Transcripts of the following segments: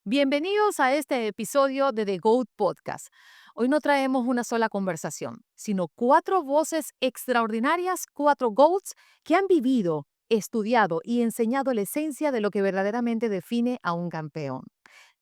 Bienvenidos a este episodio de The GOAT Podcast. Hoy no traemos una sola conversación, sino cuatro voces extraordinarias, cuatro GOATs que han vivido, estudiado y enseñado la esencia de lo que verdaderamente define a un campeón,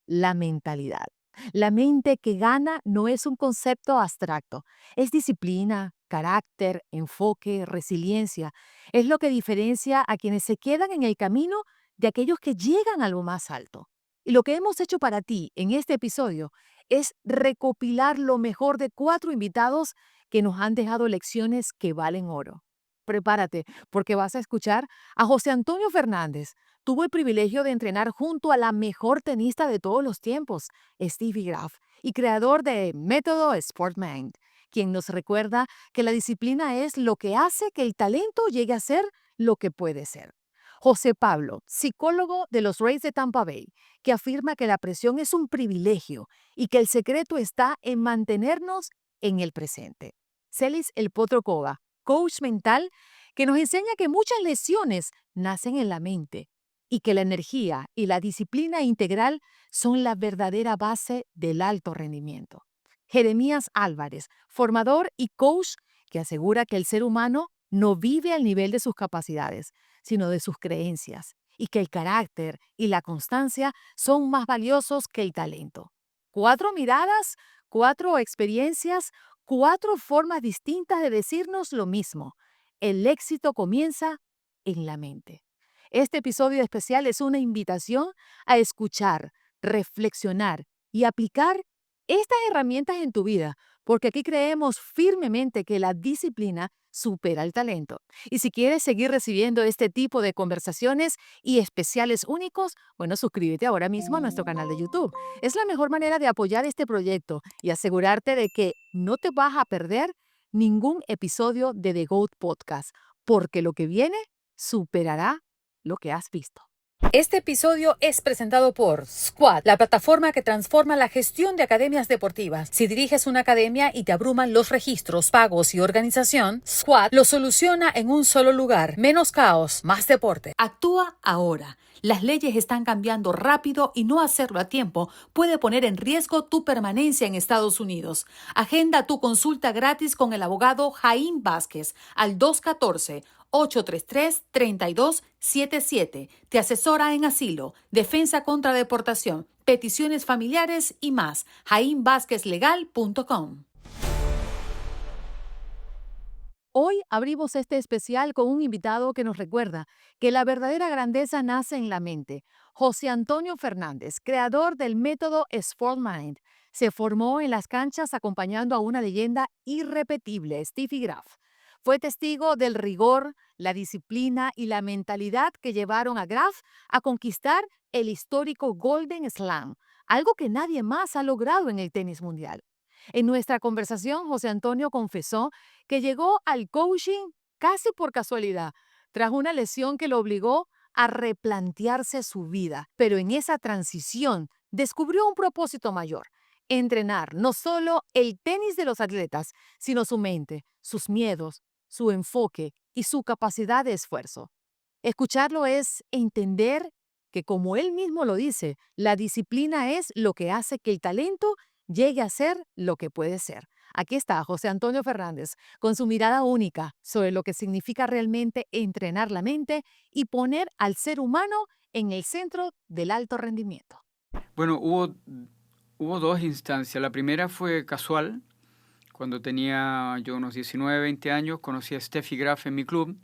la mentalidad. La mente que gana no es un concepto abstracto, es disciplina, carácter, enfoque, resiliencia. Es lo que diferencia a quienes se quedan en el camino de aquellos que llegan a lo más alto. Y lo que hemos hecho para ti en este episodio es recopilar lo mejor de cuatro invitados que nos han dejado lecciones que valen oro. Prepárate, porque vas a escuchar a José Antonio Fernández. Tuvo el privilegio de entrenar junto a la mejor tenista de todos los tiempos, Steffi Graf, y creador de Método Sportmind, quien nos recuerda que la disciplina es lo que hace que el talento llegue a ser lo que puede ser. José Pablo, psicólogo de los Rays de Tampa Bay, que afirma que la presión es un privilegio y que el secreto está en mantenernos en el presente. Celis El Potro Cova, coach mental, que nos enseña que muchas lesiones nacen en la mente y que la energía y la disciplina integral son la verdadera base del alto rendimiento. Jeremías Álvarez, formador y coach, que asegura que el ser humano no vive al nivel de sus capacidades, sino de sus creencias, y que el carácter y la constancia son más valiosos que el talento. Cuatro miradas, cuatro experiencias, cuatro formas distintas de decirnos lo mismo. El éxito comienza en la mente. Este episodio especial es una invitación a escuchar, reflexionar y aplicar estas herramientas en tu vida, porque aquí creemos firmemente que la disciplina supera el talento. Y si quieres seguir recibiendo este tipo de conversaciones y especiales únicos, bueno, suscríbete ahora mismo a nuestro canal de YouTube. Es la mejor manera de apoyar este proyecto y asegurarte de que no te vas a perder ningún episodio de The GOAT Podcast, porque lo que viene superará lo que has visto. Este episodio es presentado por Squad, la plataforma que transforma la gestión de academias deportivas. Si diriges una academia y te abruman los registros, pagos y organización, Squad lo soluciona en un solo lugar. Menos caos, más deporte. Actúa ahora. Las leyes están cambiando rápido y no hacerlo a tiempo puede poner en riesgo tu permanencia en Estados Unidos. Agenda tu consulta gratis con el abogado Jaime Vázquez al 214-833-3277. Te asesora en asilo, defensa contra deportación, peticiones familiares y más. JaimeVázquezLegal.com. Hoy abrimos este especial con un invitado que nos recuerda que la verdadera grandeza nace en la mente. José Antonio Fernández, creador del método SportMind, se formó en las canchas acompañando a una leyenda irrepetible, Steffi Graf. Fue testigo del rigor, la disciplina y la mentalidad que llevaron a Graf a conquistar el histórico Golden Slam, algo que nadie más ha logrado en el tenis mundial. En nuestra conversación, José Antonio confesó que llegó al coaching casi por casualidad, tras una lesión que lo obligó a replantearse su vida. Pero en esa transición descubrió un propósito mayor: entrenar no solo el tenis de los atletas, sino su mente, sus miedos, su enfoque y su capacidad de esfuerzo. Escucharlo es entender que, como él mismo lo dice, la disciplina es lo que hace que el talento llegue a ser lo que puede ser. Aquí está José Antonio Fernández con su mirada única sobre lo que significa realmente entrenar la mente y poner al ser humano en el centro del alto rendimiento. Bueno, hubo dos instancias. La primera fue casual. Cuando tenía yo unos 19, 20 años, conocí a Steffi Graf en mi club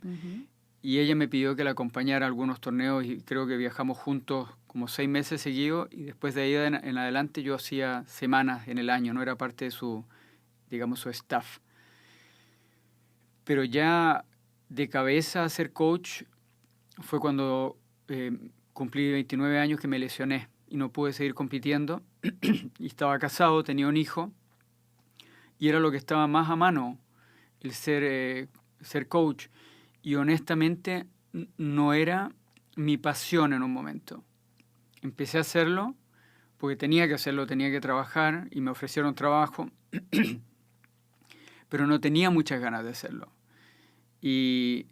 y ella me pidió que la acompañara a algunos torneos y creo que viajamos juntos como 6 meses seguidos y después de ahí en adelante yo hacía semanas en el año, no era parte de su, digamos, su staff. Pero ya de cabeza a ser coach fue cuando cumplí 29 años que me lesioné y no pude seguir compitiendo y estaba casado, tenía un hijo y era lo que estaba más a mano, el ser coach. Y honestamente no era mi pasión en un momento. Empecé a hacerlo porque tenía que hacerlo, tenía que trabajar y me ofrecieron trabajo, pero no tenía muchas ganas de hacerlo. Y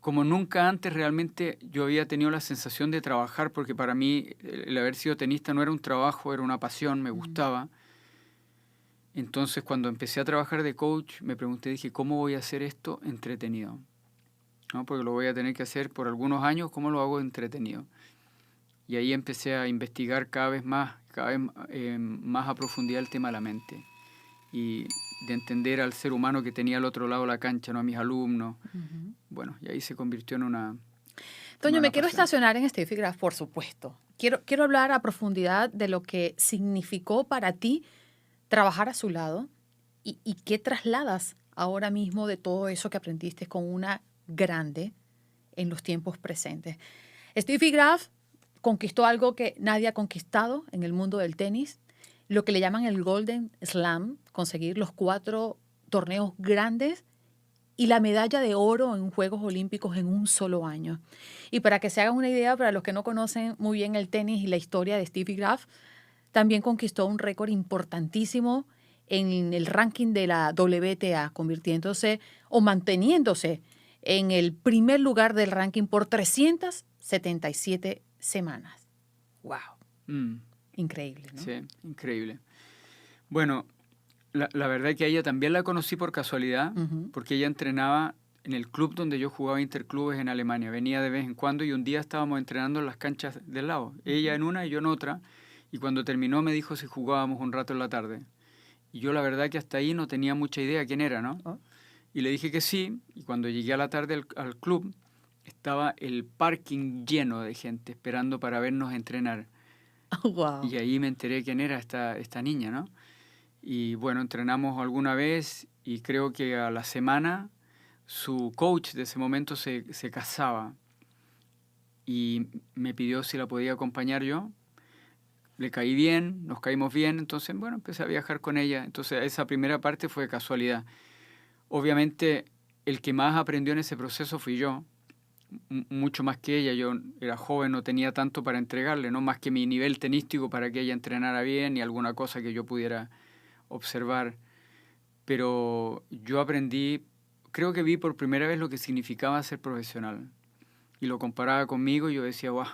como nunca antes realmente yo había tenido la sensación de trabajar, porque para mí el haber sido tenista no era un trabajo, era una pasión, me gustaba. Entonces cuando empecé a trabajar de coach me pregunté, dije, ¿cómo voy a hacer esto entretenido? ¿No? Porque lo voy a tener que hacer por algunos años, ¿cómo lo hago entretenido? Y ahí empecé a investigar cada vez más a profundidad el tema de la mente. Y de entender al ser humano que tenía al otro lado de la cancha, ¿no? A mis alumnos. Bueno, y ahí se convirtió en una Toño, me quiero pasión. estacionar en Steffi Graf, por supuesto. Quiero hablar a profundidad de lo que significó para ti trabajar a su lado y qué trasladas ahora mismo de todo eso que aprendiste con una grande en los tiempos presentes. Steffi Graf conquistó algo que nadie ha conquistado en el mundo del tenis, lo que le llaman el Golden Slam, conseguir los 4 torneos grandes y la medalla de oro en Juegos Olímpicos en un solo año. Y para que se hagan una idea, para los que no conocen muy bien el tenis y la historia de Steffi Graf, también conquistó un récord importantísimo en el ranking de la WTA, convirtiéndose o manteniéndose en el primer lugar del ranking por 377 semanas. ¡Wow! Increíble, ¿no? Sí, increíble. Bueno, la verdad es que a ella también la conocí por casualidad, porque ella entrenaba en el club donde yo jugaba interclubes en Alemania. Venía de vez en cuando y un día estábamos entrenando en las canchas del lado. Ella en una y yo en otra. Y cuando terminó me dijo si jugábamos un rato en la tarde. Y yo la verdad que hasta ahí no tenía mucha idea quién era, ¿no? Oh. Y le dije que sí. Y cuando llegué a la tarde al club, estaba el parking lleno de gente esperando para vernos entrenar. Oh, wow. Y ahí me enteré quién era esta niña, ¿no? Y bueno, entrenamos alguna vez y creo que a la semana su coach de ese momento se casaba y me pidió si la podía acompañar yo. Le caí bien, nos caímos bien, entonces bueno, empecé a viajar con ella. Entonces esa primera parte fue casualidad. Obviamente el que más aprendió en ese proceso fui yo, mucho más que ella. Yo era joven, no tenía tanto para entregarle, no más que mi nivel tenístico para que ella entrenara bien y alguna cosa que yo pudiera observar. Pero yo aprendí, creo que vi por primera vez lo que significaba ser profesional. Y lo comparaba conmigo y yo decía, guau,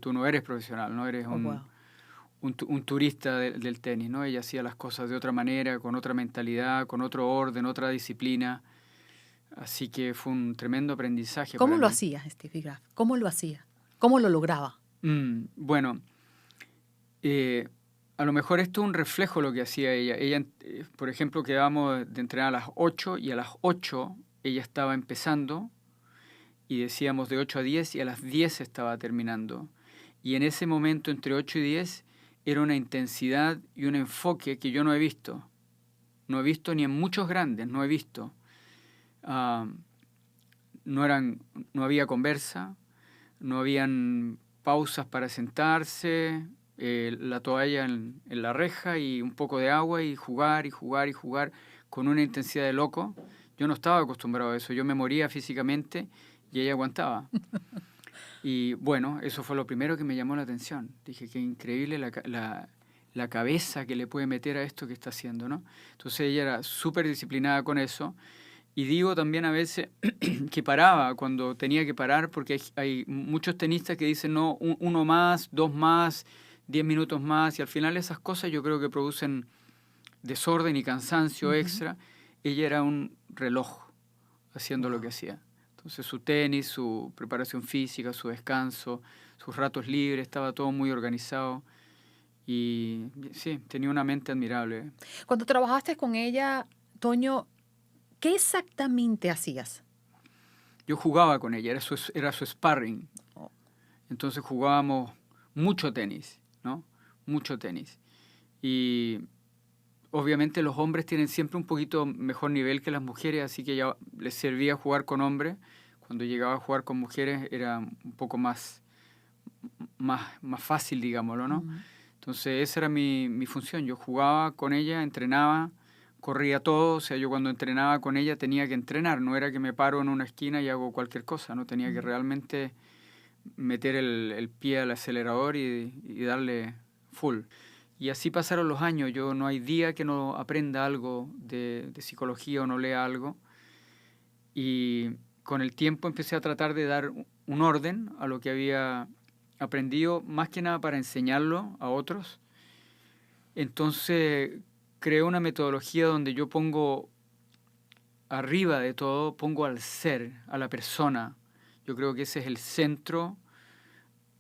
tú no eres profesional, no eres un turista del tenis, ¿no? Ella hacía las cosas de otra manera, con otra mentalidad, con otro orden, otra disciplina. Así que fue un tremendo aprendizaje. ¿Cómo para lo mí. hacía Steffi Graf? ¿Cómo lo hacía? ¿Cómo lo lograba? Bueno, a lo mejor esto es un reflejo de lo que hacía ella. Ella, por ejemplo, quedábamos de entrenar a las 8 y a las 8 ella estaba empezando y decíamos de 8 a 10 y a las 10 estaba terminando. Y en ese momento, entre 8 y 10, era una intensidad y un enfoque que yo no he visto. No he visto ni en muchos grandes, no he visto. No había conversa, no habían pausas para sentarse, la toalla en la reja y un poco de agua y jugar y jugar y jugar con una intensidad de loco. Yo no estaba acostumbrado a eso, yo me moría físicamente y ella aguantaba. Y bueno, eso fue lo primero que me llamó la atención. Dije, qué increíble la cabeza que le puede meter a esto que está haciendo, ¿no? Entonces ella era súper disciplinada con eso. Y digo también a veces que paraba cuando tenía que parar, porque hay muchos tenistas que dicen, no, uno más, dos más, 10 minutos más, y al final esas cosas yo creo que producen desorden y cansancio extra. Ella era un reloj haciendo lo que hacía. Entonces su tenis, su preparación física, su descanso, sus ratos libres, estaba todo muy organizado. Y sí, tenía una mente admirable. Cuando trabajaste con ella, Toño, ¿qué exactamente hacías? Yo jugaba con ella, era su sparring. Oh. Entonces jugábamos mucho tenis, ¿no? Mucho tenis. Y obviamente los hombres tienen siempre un poquito mejor nivel que las mujeres, así que ya les servía jugar con hombres. Cuando llegaba a jugar con mujeres era un poco más fácil, digámoslo, ¿no? Entonces esa era mi función. Yo jugaba con ella, entrenaba, corría todo. O sea, yo cuando entrenaba con ella tenía que entrenar. No era que me paro en una esquina y hago cualquier cosa, ¿no? Tenía que realmente meter el pie al acelerador y darle full. Y así pasaron los años. Yo no hay día que no aprenda algo de psicología o no lea algo. Y con el tiempo empecé a tratar de dar un orden a lo que había aprendido, más que nada para enseñarlo a otros. Entonces creé una metodología donde yo pongo arriba de todo, pongo al ser, a la persona. Yo creo que ese es el centro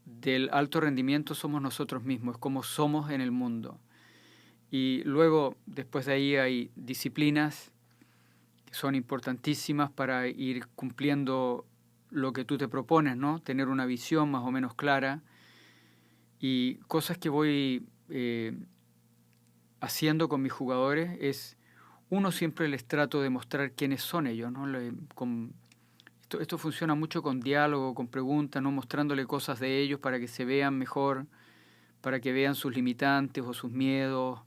del alto rendimiento, somos nosotros mismos, es como somos en el mundo. Y luego, después de ahí hay disciplinas que son importantísimas para ir cumpliendo lo que tú te propones, ¿no? Tener una visión más o menos clara y cosas que voy haciendo con mis jugadores es, uno, siempre les trato de mostrar quiénes son ellos, ¿no? Esto funciona mucho con diálogo, con preguntas, ¿no? Mostrándole cosas de ellos para que se vean mejor, para que vean sus limitantes o sus miedos,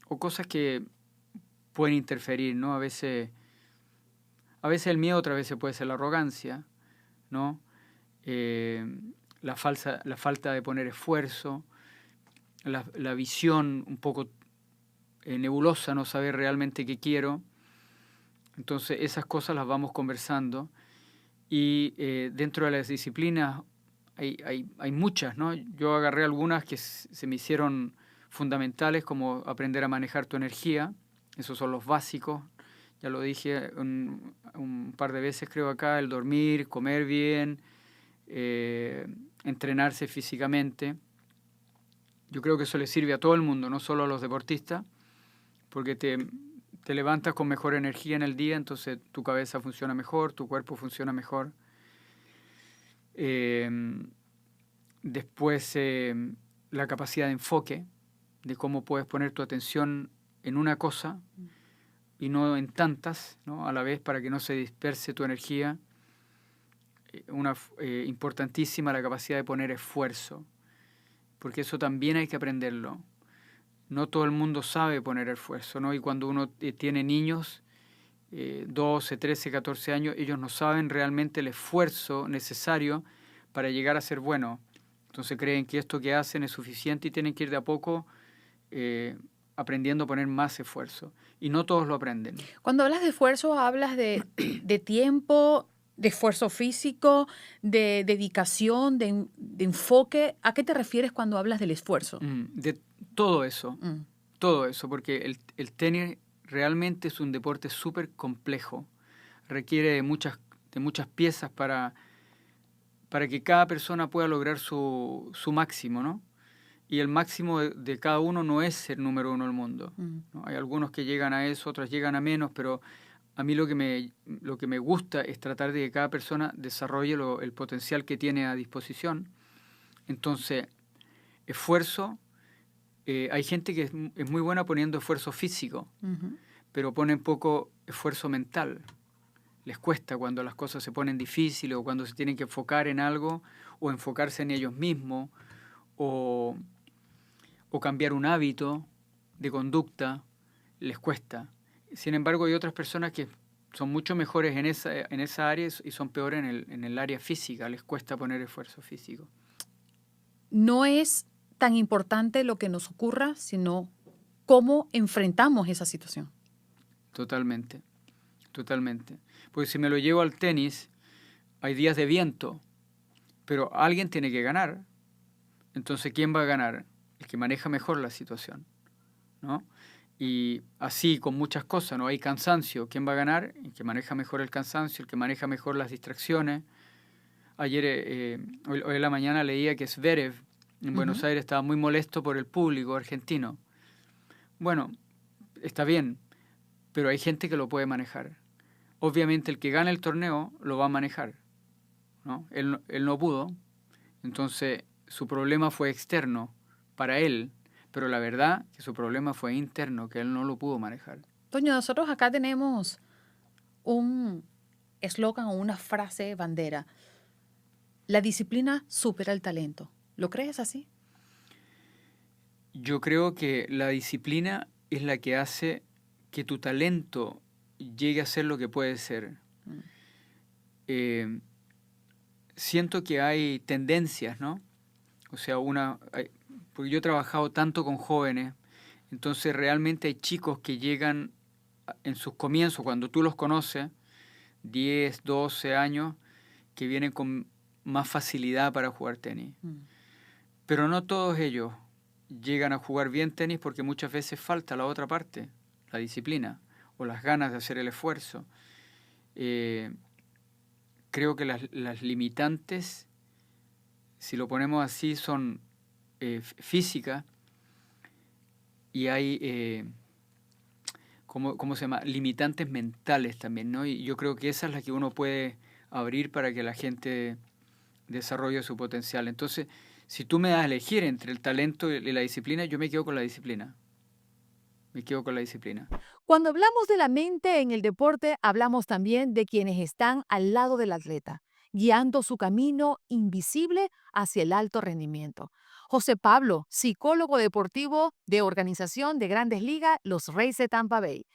o cosas que pueden interferir, ¿no? A veces el miedo, otras veces puede ser la arrogancia, ¿no? La falta de poner esfuerzo, la visión un poco nebulosa, no saber realmente qué quiero. Entonces esas cosas las vamos conversando y dentro de las disciplinas hay muchas, ¿no? Yo agarré algunas que se me hicieron fundamentales, como aprender a manejar tu energía. Esos son los básicos, ya lo dije un par de veces creo acá, el dormir, comer bien, entrenarse físicamente. Yo creo que eso le sirve a todo el mundo, no solo a los deportistas, porque te levantas con mejor energía en el día, entonces tu cabeza funciona mejor, tu cuerpo funciona mejor. Después la capacidad de enfoque, de cómo puedes poner tu atención en una cosa y no en tantas, ¿no? A la vez, para que no se disperse tu energía. Importantísima la capacidad de poner esfuerzo, porque eso también hay que aprenderlo. No todo el mundo sabe poner esfuerzo, ¿no? Y cuando uno tiene niños, 12, 13, 14 años, ellos no saben realmente el esfuerzo necesario para llegar a ser bueno. Entonces creen que esto que hacen es suficiente y tienen que ir de a poco aprendiendo a poner más esfuerzo. Y no todos lo aprenden. Cuando hablas de esfuerzo, hablas de tiempo, de esfuerzo físico, de dedicación, de enfoque. ¿A qué te refieres cuando hablas del esfuerzo? De todo eso. Todo eso, porque el tenis realmente es un deporte súper complejo. Requiere de muchas piezas para que cada persona pueda lograr su máximo, ¿no? Y el máximo de cada uno no es ser número uno del mundo, ¿no? Hay algunos que llegan a eso, otros llegan a menos, pero a mí lo que me gusta es tratar de que cada persona desarrolle el potencial que tiene a disposición. Entonces, esfuerzo, hay gente que es muy buena poniendo esfuerzo físico, pero ponen poco esfuerzo mental. Les cuesta cuando las cosas se ponen difíciles o cuando se tienen que enfocar en algo o enfocarse en ellos mismos o cambiar un hábito de conducta, les cuesta. Sin embargo, hay otras personas que son mucho mejores en esa área y son peores en el área física, les cuesta poner esfuerzo físico. No es tan importante lo que nos ocurra, sino cómo enfrentamos esa situación. Totalmente, totalmente. Porque si me lo llevo al tenis, hay días de viento, pero alguien tiene que ganar. Entonces, ¿quién va a ganar? El que maneja mejor la situación, ¿no? Y así con muchas cosas, ¿no? Hay cansancio. ¿Quién va a ganar? El que maneja mejor el cansancio, el que maneja mejor las distracciones. Ayer, hoy en la mañana leía que Zverev en Buenos Aires estaba muy molesto por el público argentino. Bueno, está bien, pero hay gente que lo puede manejar. Obviamente el que gana el torneo lo va a manejar, ¿no? Él no pudo, entonces su problema fue externo para él, pero la verdad que su problema fue interno, que él no lo pudo manejar. Toño, nosotros acá tenemos un eslogan o una frase bandera. La disciplina supera el talento. ¿Lo crees así? Yo creo que la disciplina es la que hace que tu talento llegue a ser lo que puede ser. Siento que hay tendencias, ¿no? O sea, porque yo he trabajado tanto con jóvenes, entonces realmente hay chicos que llegan en sus comienzos, cuando tú los conoces, 10, 12 años que vienen con más facilidad para jugar tenis. Pero no todos ellos llegan a jugar bien tenis porque muchas veces falta la otra parte, la disciplina o las ganas de hacer el esfuerzo. Creo que las limitantes, si lo ponemos así, son físicas y hay, ¿cómo se llama? Limitantes mentales también, ¿no? Y yo creo que esa es la que uno puede abrir para que la gente desarrolle su potencial. Entonces, si tú me das a elegir entre el talento y la disciplina, yo me quedo con la disciplina. Me quedo con la disciplina. Cuando hablamos de la mente en el deporte, hablamos también de quienes están al lado del atleta, guiando su camino invisible hacia el alto rendimiento. José Pablo, psicólogo deportivo de organización de Grandes Ligas, los Rays de Tampa Bay,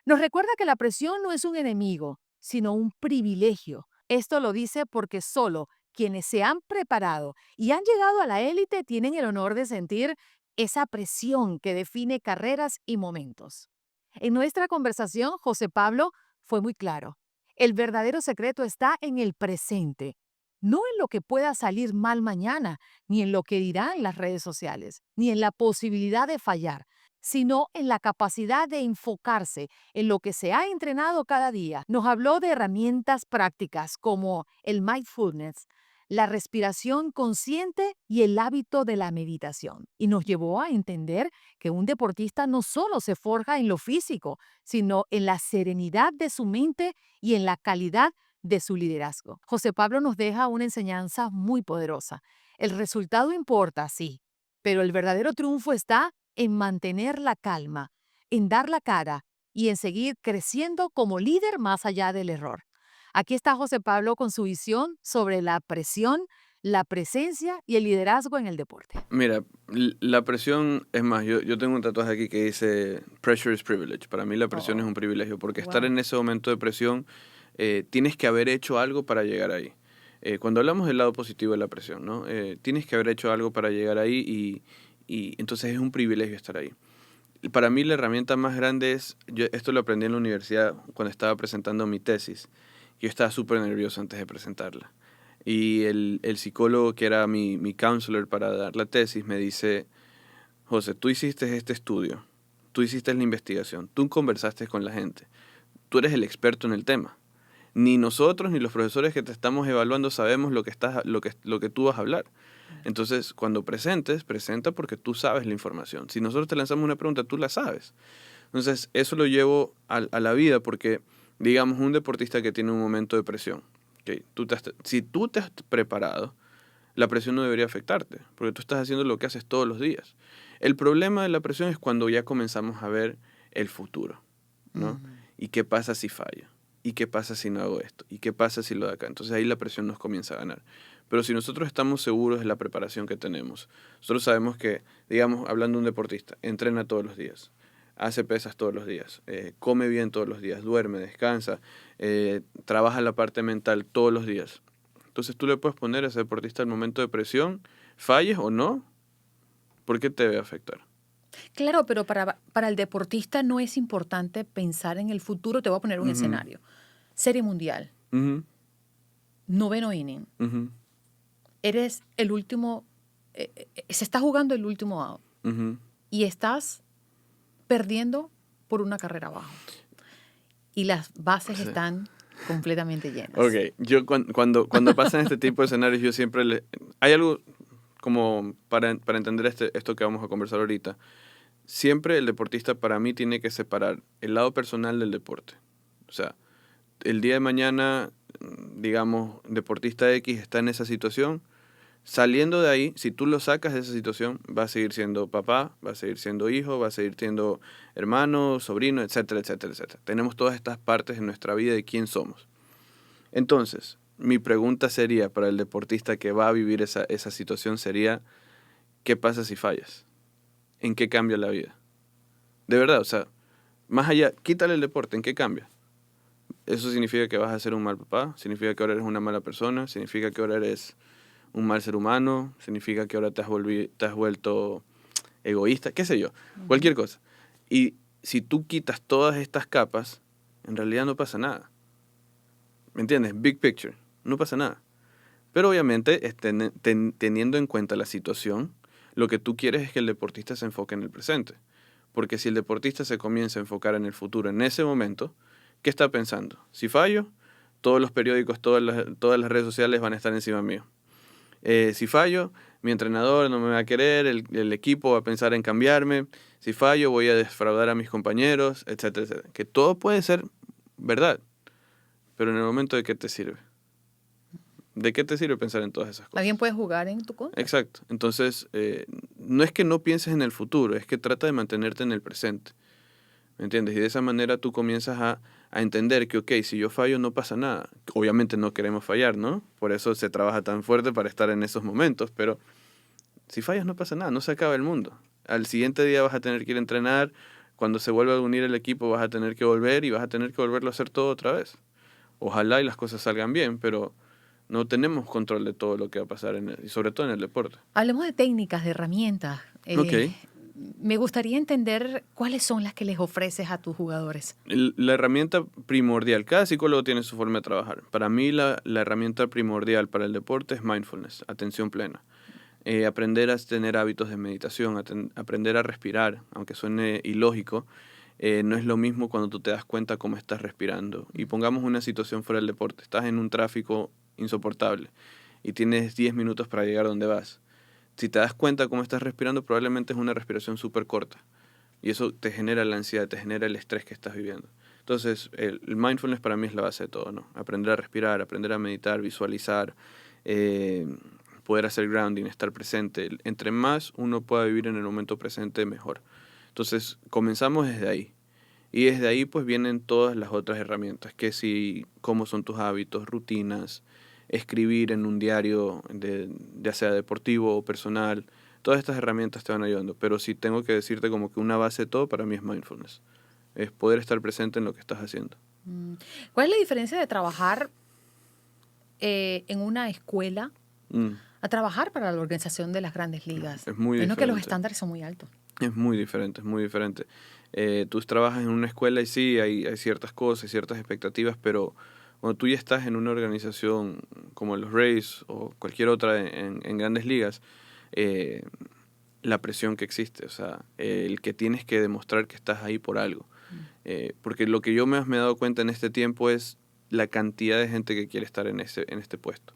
nos recuerda que la presión no es un enemigo, sino un privilegio. Esto lo dice porque solo quienes se han preparado y han llegado a la élite tienen el honor de sentir esa presión que define carreras y momentos. En nuestra conversación, José Pablo fue muy claro. El verdadero secreto está en el presente, no en lo que pueda salir mal mañana, ni en lo que dirán las redes sociales, ni en la posibilidad de fallar, sino en la capacidad de enfocarse en lo que se ha entrenado cada día. Nos habló de herramientas prácticas como el mindfulness, la respiración consciente y el hábito de la meditación. Y nos llevó a entender que un deportista no solo se forja en lo físico, sino en la serenidad de su mente y en la calidad de su liderazgo. José Pablo nos deja una enseñanza muy poderosa. El resultado importa, sí, pero el verdadero triunfo está en mantener la calma, en dar la cara y en seguir creciendo como líder más allá del error. Aquí está José Pablo con su visión sobre la presión, la presencia y el liderazgo en el deporte. Mira, la presión, es más, yo tengo un tatuaje aquí que dice Pressure is privilege. Para mí la presión es un privilegio, porque estar en ese momento de presión, tienes que haber hecho algo para llegar ahí. Cuando hablamos del lado positivo de la presión, ¿no? Tienes que haber hecho algo para llegar ahí y entonces es un privilegio estar ahí. Y para mí la herramienta más grande es, esto lo aprendí en la universidad cuando estaba presentando mi tesis. Yo estaba súper nervioso antes de presentarla. Y el psicólogo que era mi counselor para dar la tesis me dice, José, tú hiciste este estudio, tú hiciste la investigación, tú conversaste con la gente, tú eres el experto en el tema. Ni nosotros ni los profesores que te estamos evaluando sabemos lo que tú vas a hablar. Entonces, cuando presenta porque tú sabes la información. Si nosotros te lanzamos una pregunta, tú la sabes. Entonces, eso lo llevo a la vida porque, digamos, un deportista que tiene un momento de presión, okay, si tú te has preparado, la presión no debería afectarte, porque tú estás haciendo lo que haces todos los días. El problema de la presión es cuando ya comenzamos a ver el futuro, ¿no? ¿Y qué pasa si fallo? ¿Y qué pasa si no hago esto? ¿Y qué pasa si lo de acá? Entonces ahí la presión nos comienza a ganar. Pero si nosotros estamos seguros de la preparación que tenemos, nosotros sabemos que, digamos, hablando de un deportista, entrena todos los días, hace pesas todos los días, come bien todos los días, duerme, descansa, trabaja la parte mental todos los días. Entonces tú le puedes poner a ese deportista el momento de presión, falles o no, ¿por qué te debe afectar? Claro, pero para el deportista no es importante pensar en el futuro. Te voy a poner un escenario. Serie Mundial, 9º inning. Eres el último, se está jugando el último out y estás perdiendo por una carrera abajo. Y las bases están completamente llenas. Ok, yo cuando pasan este tipo de escenarios, yo siempre hay algo como para entender esto que vamos a conversar ahorita. Siempre el deportista para mí tiene que separar el lado personal del deporte. O sea, el día de mañana, digamos, deportista X está en esa situación. Saliendo de ahí, si tú lo sacas de esa situación, va a seguir siendo papá, va a seguir siendo hijo, va a seguir siendo hermano, sobrino, etcétera, etcétera, etcétera. Tenemos todas estas partes en nuestra vida de quién somos. Entonces, mi pregunta sería para el deportista que va a vivir esa situación sería, ¿qué pasa si fallas? ¿En qué cambia la vida? De verdad, o sea, más allá, quítale el deporte, ¿en qué cambia? ¿Eso significa que vas a ser un mal papá? ¿Significa que ahora eres una mala persona? ¿Significa que ahora eres un mal ser humano? ¿Significa que ahora te has vuelto egoísta? ¿Qué sé yo? Cualquier cosa. Y si tú quitas todas estas capas, en realidad no pasa nada. ¿Me entiendes? Big picture. No pasa nada. Pero obviamente, teniendo en cuenta la situación, lo que tú quieres es que el deportista se enfoque en el presente. Porque si el deportista se comienza a enfocar en el futuro en ese momento, ¿qué está pensando? Si fallo, todos los periódicos, todas las redes sociales van a estar encima mío. Si fallo, mi entrenador no me va a querer, el equipo va a pensar en cambiarme. Si fallo, voy a defraudar a mis compañeros, etcétera, etcétera. Que todo puede ser verdad, pero en el momento, ¿de qué te sirve? ¿De qué te sirve pensar en todas esas cosas? Alguien puede jugar en tu contra. Exacto. Entonces, no es que no pienses en el futuro, es que trata de mantenerte en el presente. ¿Me entiendes? Y de esa manera tú comienzas a entender que, ok, si yo fallo no pasa nada. Obviamente no queremos fallar, ¿no? Por eso se trabaja tan fuerte para estar en esos momentos, pero si fallas no pasa nada, no se acaba el mundo. Al siguiente día vas a tener que ir a entrenar, cuando se vuelva a unir el equipo vas a tener que volver y vas a tener que volverlo a hacer todo otra vez. Ojalá y las cosas salgan bien, pero no tenemos control de todo lo que va a pasar, y sobre todo en el deporte. Hablemos de técnicas, de herramientas. Ok. Me gustaría entender cuáles son las que les ofreces a tus jugadores. La herramienta primordial, cada psicólogo tiene su forma de trabajar. Para mí la herramienta primordial para el deporte es mindfulness, atención plena. Aprender a tener hábitos de meditación, aprender a respirar, aunque suene ilógico, no es lo mismo cuando tú te das cuenta cómo estás respirando. Y pongamos una situación fuera del deporte, estás en un tráfico insoportable y tienes 10 minutos para llegar donde vas. Si te das cuenta cómo estás respirando, probablemente es una respiración súper corta. Y eso te genera la ansiedad, te genera el estrés que estás viviendo. Entonces, el mindfulness para mí es la base de todo, ¿no? Aprender a respirar, aprender a meditar, visualizar, poder hacer grounding, estar presente. Entre más uno pueda vivir en el momento presente, mejor. Entonces, comenzamos desde ahí. Y desde ahí, pues, vienen todas las otras herramientas, que si, cómo son tus hábitos, rutinas, escribir en un diario, ya sea deportivo o personal. Todas estas herramientas te van ayudando, pero si tengo que decirte como que una base de todo, para mí es mindfulness. Es poder estar presente en lo que estás haciendo. ¿Cuál es la diferencia de trabajar en una escuela a trabajar para la organización de las grandes ligas? Es muy diferente. Que los estándares son muy altos. Es muy diferente, es muy diferente. Tú trabajas en una escuela y sí, hay ciertas cosas, ciertas expectativas, pero cuando tú ya estás en una organización como los Rays o cualquier otra en grandes ligas, la presión que existe, o sea, el que tienes que demostrar que estás ahí por algo. Porque lo que yo me he dado cuenta en este tiempo es la cantidad de gente que quiere estar en este puesto.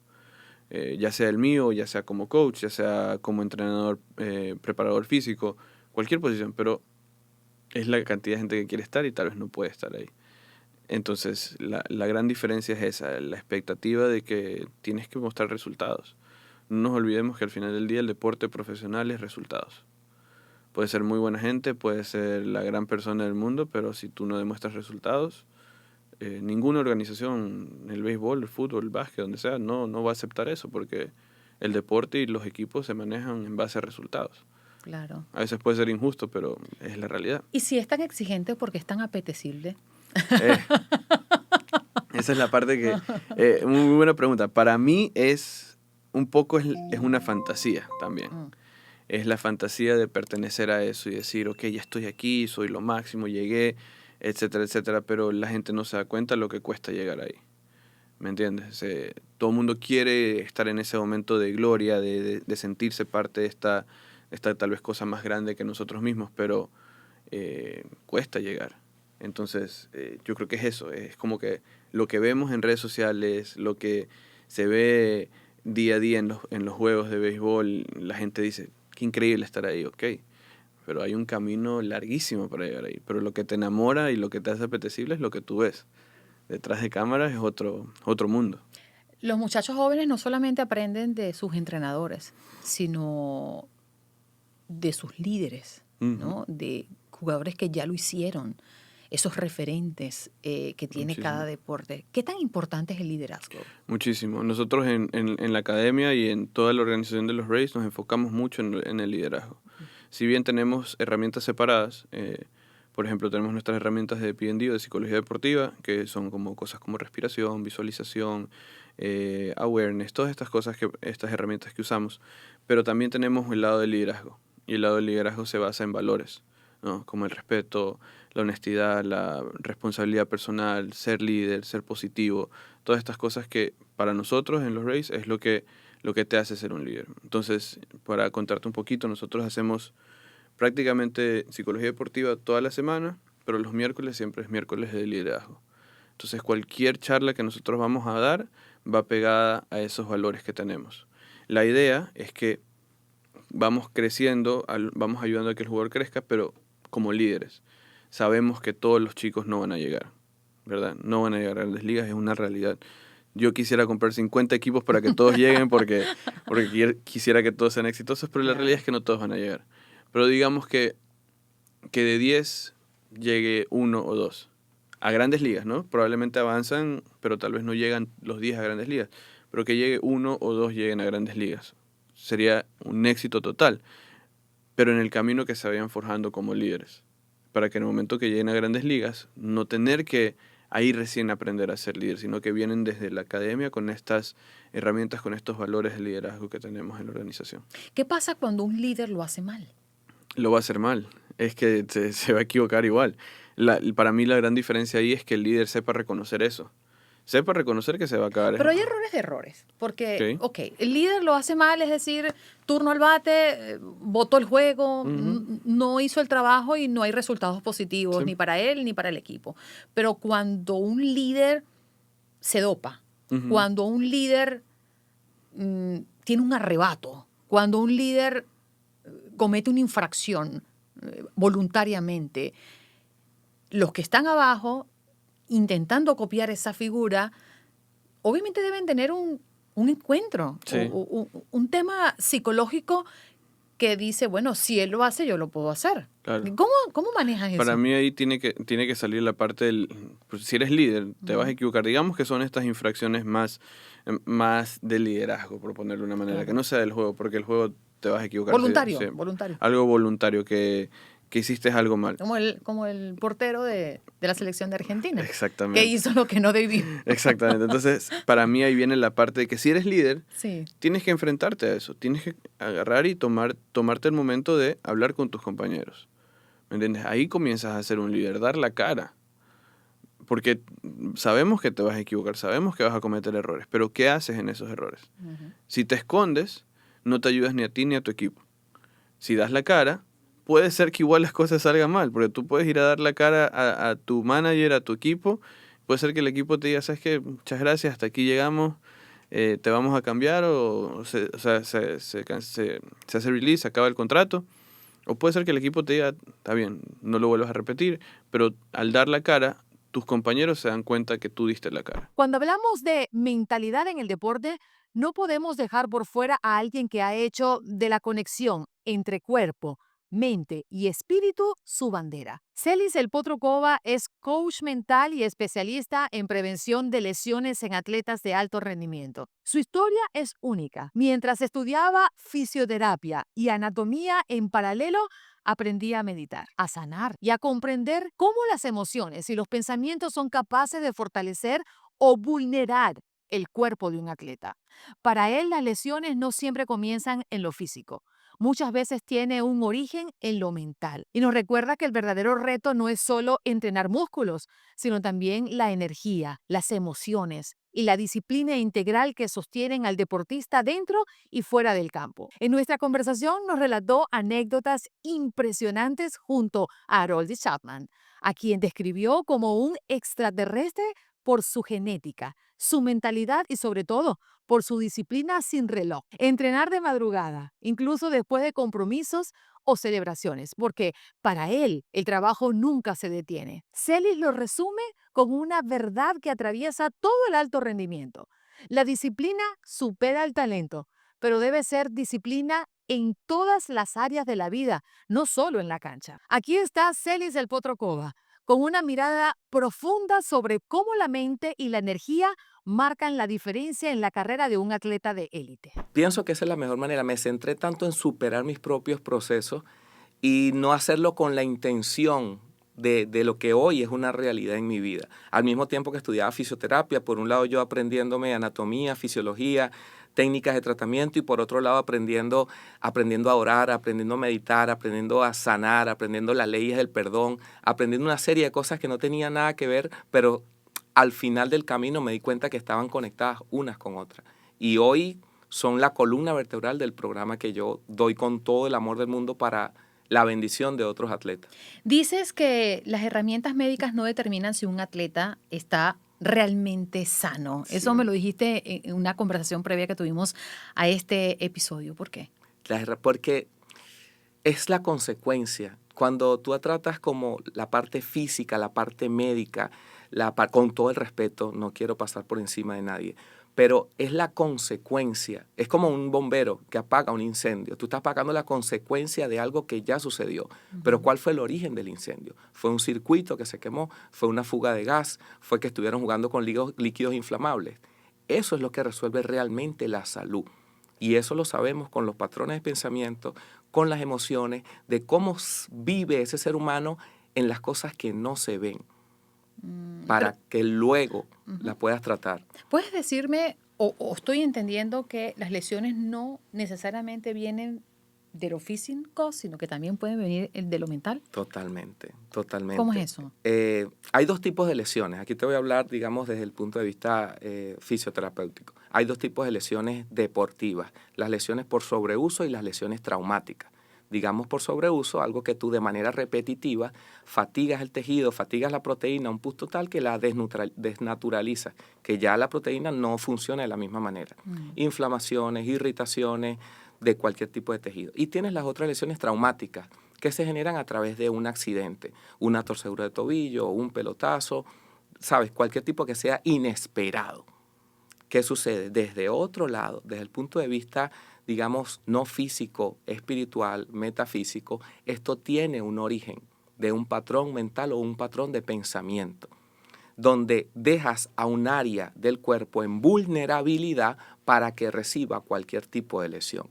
Ya sea el mío, ya sea como coach, ya sea como entrenador, preparador físico, cualquier posición, pero es la cantidad de gente que quiere estar y tal vez no puede estar ahí. Entonces, la gran diferencia es esa, la expectativa de que tienes que mostrar resultados. No nos olvidemos que al final del día el deporte profesional es resultados. Puede ser muy buena gente, puede ser la gran persona del mundo, pero si tú no demuestras resultados, ninguna organización, el béisbol, el fútbol, el básquet, donde sea, no va a aceptar eso, porque el deporte y los equipos se manejan en base a resultados. Claro. A veces puede ser injusto, pero es la realidad. ¿Y si es tan exigente, porque es tan apetecible? Esa es la parte que... muy buena pregunta. Para mí es una fantasía también. Es la fantasía de pertenecer a eso y decir, ok, ya estoy aquí, soy lo máximo, llegué, etcétera, etcétera, pero la gente no se da cuenta lo que cuesta llegar ahí. ¿Me entiendes? Todo el mundo quiere estar en ese momento de gloria, de sentirse parte de esta tal vez cosa más grande que nosotros mismos, pero cuesta llegar. Entonces, yo creo que es eso, es como que lo que vemos en redes sociales, lo que se ve día a día en los juegos de béisbol, la gente dice, qué increíble estar ahí, ok, pero hay un camino larguísimo para llegar ahí, pero lo que te enamora y lo que te hace apetecible es lo que tú ves. Detrás de cámaras es otro mundo. Los muchachos jóvenes no solamente aprenden de sus entrenadores, sino de sus líderes, ¿no? De jugadores que ya lo hicieron, esos referentes que tiene Muchísimo. cada deporte. ¿Qué tan importante es el liderazgo? Muchísimo. Nosotros en la academia y en toda la organización de los Rays nos enfocamos mucho en el liderazgo. Si bien tenemos herramientas separadas, por ejemplo, tenemos nuestras herramientas de P&D o de psicología deportiva, que son como cosas como respiración, visualización, awareness, todas estas herramientas que usamos, pero también tenemos el lado del liderazgo, y el lado del liderazgo se basa en valores, ¿no? Como el respeto, la honestidad, la responsabilidad personal, ser líder, ser positivo, todas estas cosas que para nosotros en los Rays es lo que te hace ser un líder. Entonces, para contarte un poquito, nosotros hacemos prácticamente psicología deportiva toda la semana, pero los miércoles siempre es miércoles de liderazgo. Entonces, cualquier charla que nosotros vamos a dar va pegada a esos valores que tenemos. La idea es que vamos creciendo, vamos ayudando a que el jugador crezca, pero como líderes. Sabemos que todos los chicos no van a llegar, ¿verdad? No van a llegar a grandes ligas, es una realidad. Yo quisiera comprar 50 equipos para que todos lleguen porque quisiera que todos sean exitosos, pero la realidad es que no todos van a llegar. Pero digamos que de 10 llegue 1 o 2 a grandes ligas, ¿no? Probablemente avanzan, pero tal vez no llegan los 10 a grandes ligas, pero que llegue 1 o 2 lleguen a grandes ligas. Sería un éxito total, pero en el camino que se vayan forjando como líderes, para que en el momento que lleguen a grandes ligas, no tener que ahí recién aprender a ser líder, sino que vienen desde la academia con estas herramientas, con estos valores de liderazgo que tenemos en la organización. ¿Qué pasa cuando un líder lo hace mal? Lo va a hacer mal, es que se va a equivocar igual. Para mí la gran diferencia ahí es que el líder sepa reconocer eso. Sepa reconocer que se va a acabar. Pero hay errores de errores, porque, el líder lo hace mal, es decir, turno al bate, botó el juego, no hizo el trabajo y no hay resultados positivos ni para él ni para el equipo. Pero cuando un líder se dopa, cuando un líder tiene un arrebato, cuando un líder comete una infracción voluntariamente, los que están abajo intentando copiar esa figura, obviamente deben tener un encuentro, un tema psicológico que dice, bueno, si él lo hace, yo lo puedo hacer. Claro. ¿Cómo manejas eso? Para mí ahí tiene que salir la parte del... Pues, si eres líder, te vas a equivocar. Digamos que son estas infracciones más de liderazgo, por ponerlo de una manera, que no sea del juego, porque el juego te vas a equivocar. Voluntario. Algo voluntario, que hiciste algo mal. Como el portero de la selección de Argentina. Exactamente. Que hizo lo que no debió. Exactamente. Entonces, para mí ahí viene la parte de que si eres líder, tienes que enfrentarte a eso. Tienes que agarrar y tomarte el momento de hablar con tus compañeros. ¿Me entiendes? Ahí comienzas a ser un líder, dar la cara. Porque sabemos que te vas a equivocar, sabemos que vas a cometer errores, pero ¿qué haces en esos errores? Si te escondes, no te ayudas ni a ti ni a tu equipo. Si das la cara, puede ser que igual las cosas salgan mal, porque tú puedes ir a dar la cara a tu manager, a tu equipo, puede ser que el equipo te diga, ¿sabes qué? Muchas gracias, hasta aquí llegamos, te vamos a cambiar, o se hace release, se acaba el contrato, o puede ser que el equipo te diga, está bien, no lo vuelvas a repetir, pero al dar la cara, tus compañeros se dan cuenta que tú diste la cara. Cuando hablamos de mentalidad en el deporte, no podemos dejar por fuera a alguien que ha hecho de la conexión entre cuerpo, mente y espíritu su bandera. Celis El Potro Cova es coach mental y especialista en prevención de lesiones en atletas de alto rendimiento. Su historia es única. Mientras estudiaba fisioterapia y anatomía en paralelo, aprendí a meditar, a sanar y a comprender cómo las emociones y los pensamientos son capaces de fortalecer o vulnerar el cuerpo de un atleta. Para él, las lesiones no siempre comienzan en lo físico. Muchas veces tiene un origen en lo mental. Y nos recuerda que el verdadero reto no es solo entrenar músculos, sino también la energía, las emociones y la disciplina integral que sostienen al deportista dentro y fuera del campo. En nuestra conversación nos relató anécdotas impresionantes junto a Aroldis Chapman, a quien describió como un extraterrestre por su genética, su mentalidad y sobre todo por su disciplina sin reloj. Entrenar de madrugada, incluso después de compromisos o celebraciones, porque para él el trabajo nunca se detiene. Celis lo resume con una verdad que atraviesa todo el alto rendimiento. La disciplina supera el talento, pero debe ser disciplina en todas las áreas de la vida, no solo en la cancha. Aquí está Celis El Potro Cova, con una mirada profunda sobre cómo la mente y la energía marcan la diferencia en la carrera de un atleta de élite. Pienso que esa es la mejor manera. Me centré tanto en superar mis propios procesos y no hacerlo con la intención de lo que hoy es una realidad en mi vida. Al mismo tiempo que estudiaba fisioterapia, por un lado yo aprendiéndome anatomía, fisiología, técnicas de tratamiento y por otro lado aprendiendo a orar, aprendiendo a meditar, aprendiendo a sanar, aprendiendo las leyes del perdón, aprendiendo una serie de cosas que no tenían nada que ver, pero al final del camino me di cuenta que estaban conectadas unas con otras. Y hoy son la columna vertebral del programa que yo doy con todo el amor del mundo para la bendición de otros atletas. Dices que las herramientas médicas no determinan si un atleta está realmente sano. Sí. Eso me lo dijiste en una conversación previa que tuvimos a este episodio. ¿Por qué? Porque es la consecuencia. Cuando tú tratas como la parte física, la parte médica, con todo el respeto, no quiero pasar por encima de nadie, pero es la consecuencia. Es como un bombero que apaga un incendio. Tú estás apagando la consecuencia de algo que ya sucedió. Pero ¿cuál fue el origen del incendio? ¿Fue un circuito que se quemó? ¿Fue una fuga de gas? ¿Fue que estuvieron jugando con líquidos inflamables? Eso es lo que resuelve realmente la salud. Y eso lo sabemos con los patrones de pensamiento, con las emociones, de cómo vive ese ser humano en las cosas que no se ven, para que luego las puedas tratar. ¿Puedes decirme, o estoy entendiendo que las lesiones no necesariamente vienen de lo físico, sino que también pueden venir de lo mental? Totalmente, totalmente. ¿Cómo es eso? Hay dos tipos de lesiones. Aquí te voy a hablar, digamos, desde el punto de vista fisioterapéutico. Hay dos tipos de lesiones deportivas, las lesiones por sobreuso y las lesiones traumáticas. Digamos por sobreuso, algo que tú de manera repetitiva fatigas el tejido, fatigas la proteína a un punto tal que la desnaturalizas, que ya la proteína no funciona de la misma manera. Inflamaciones, irritaciones de cualquier tipo de tejido. Y tienes las otras lesiones traumáticas que se generan a través de un accidente, una torcedura de tobillo, un pelotazo, ¿sabes? Cualquier tipo que sea inesperado. ¿Qué sucede? Desde otro lado, desde el punto de vista, digamos, no físico, espiritual, metafísico, esto tiene un origen de un patrón mental o un patrón de pensamiento, donde dejas a un área del cuerpo en vulnerabilidad para que reciba cualquier tipo de lesión.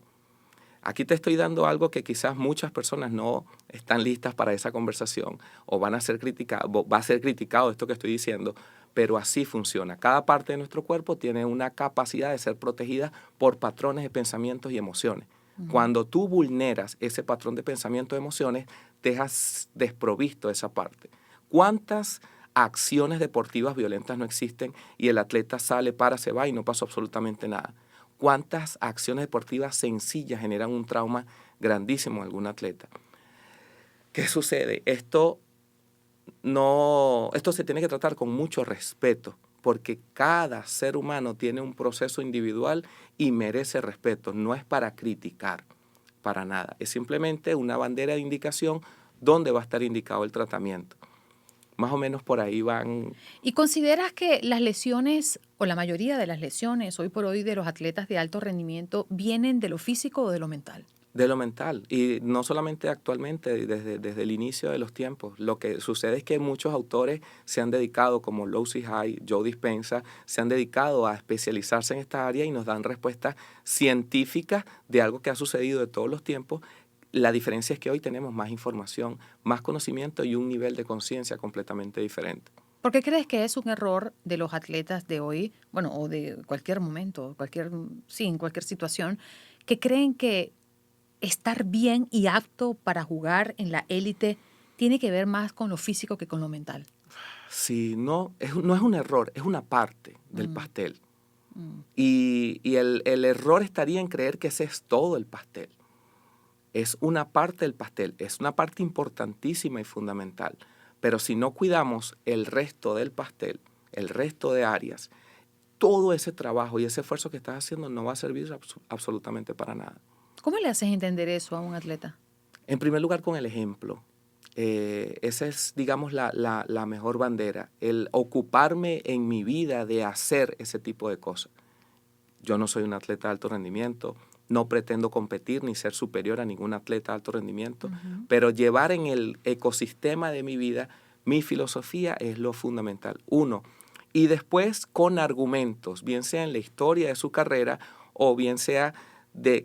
Aquí te estoy dando algo que quizás muchas personas no están listas para esa conversación o va a ser criticado esto que estoy diciendo, pero así funciona. Cada parte de nuestro cuerpo tiene una capacidad de ser protegida por patrones de pensamientos y emociones. Cuando tú vulneras ese patrón de pensamientos y emociones, dejas desprovisto esa parte. ¿Cuántas acciones deportivas violentas no existen y el atleta sale, se va y no pasó absolutamente nada? ¿Cuántas acciones deportivas sencillas generan un trauma grandísimo en algún atleta? ¿Qué sucede? Esto se tiene que tratar con mucho respeto, porque cada ser humano tiene un proceso individual y merece respeto. No es para criticar, para nada. Es simplemente una bandera de indicación donde va a estar indicado el tratamiento. Más o menos por ahí van. ¿Y consideras que las lesiones, o la mayoría de las lesiones hoy por hoy de los atletas de alto rendimiento, vienen de lo físico o de lo mental? De lo mental, y no solamente actualmente, desde el inicio de los tiempos. Lo que sucede es que muchos autores se han dedicado, como Lucy Hay, Joe Dispenza, se han dedicado a especializarse en esta área y nos dan respuestas científicas de algo que ha sucedido de todos los tiempos. La diferencia es que hoy tenemos más información, más conocimiento y un nivel de conciencia completamente diferente. ¿Por qué crees que es un error de los atletas de hoy, bueno, o de cualquier momento, en cualquier situación, que creen que estar bien y apto para jugar en la élite tiene que ver más con lo físico que con lo mental? Sí, no es un error, es una parte del pastel. Y el error estaría en creer que ese es todo el pastel. Es una parte del pastel, es una parte importantísima y fundamental. Pero si no cuidamos el resto del pastel, el resto de áreas, todo ese trabajo y ese esfuerzo que estás haciendo no va a servir absolutamente para nada. ¿Cómo le haces entender eso a un atleta? En primer lugar, con el ejemplo. Esa es, digamos, la mejor bandera, el ocuparme en mi vida de hacer ese tipo de cosas. Yo no soy un atleta de alto rendimiento, no pretendo competir ni ser superior a ningún atleta de alto rendimiento, pero llevar en el ecosistema de mi vida, mi filosofía es lo fundamental. Uno, y después con argumentos, bien sea en la historia de su carrera o bien sea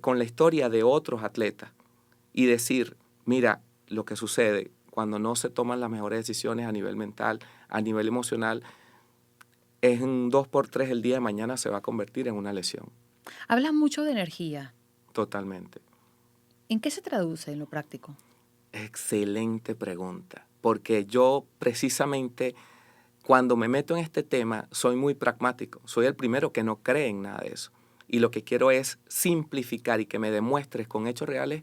con la historia de otros atletas, y decir, mira, lo que sucede cuando no se toman las mejores decisiones a nivel mental, a nivel emocional, es un 2x3 el día de mañana se va a convertir en una lesión. Hablas mucho de energía. Totalmente. ¿En qué se traduce en lo práctico? Excelente pregunta, porque yo precisamente cuando me meto en este tema soy muy pragmático, soy el primero que no cree en nada de eso. Y lo que quiero es simplificar y que me demuestres con hechos reales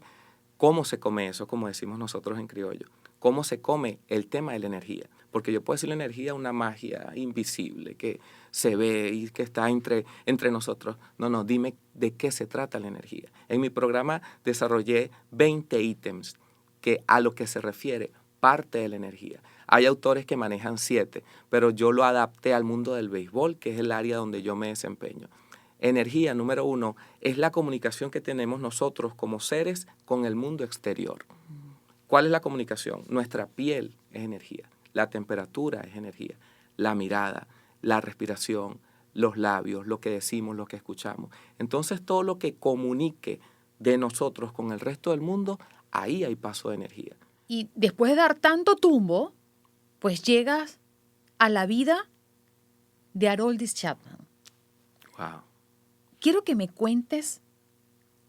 cómo se come eso, como decimos nosotros en criollo, cómo se come el tema de la energía. Porque yo puedo decir la energía es una magia invisible que se ve y que está entre nosotros. No, dime de qué se trata la energía. En mi programa desarrollé 20 ítems que a lo que se refiere parte de la energía. Hay autores que manejan 7, pero yo lo adapté al mundo del béisbol, que es el área donde yo me desempeño. Energía, número 1, es la comunicación que tenemos nosotros como seres con el mundo exterior. ¿Cuál es la comunicación? Nuestra piel es energía, la temperatura es energía, la mirada, la respiración, los labios, lo que decimos, lo que escuchamos. Entonces, todo lo que comunique de nosotros con el resto del mundo, ahí hay paso de energía. Y después de dar tanto tumbo, pues llegas a la vida de Aroldis Chapman. Wow. Quiero que me cuentes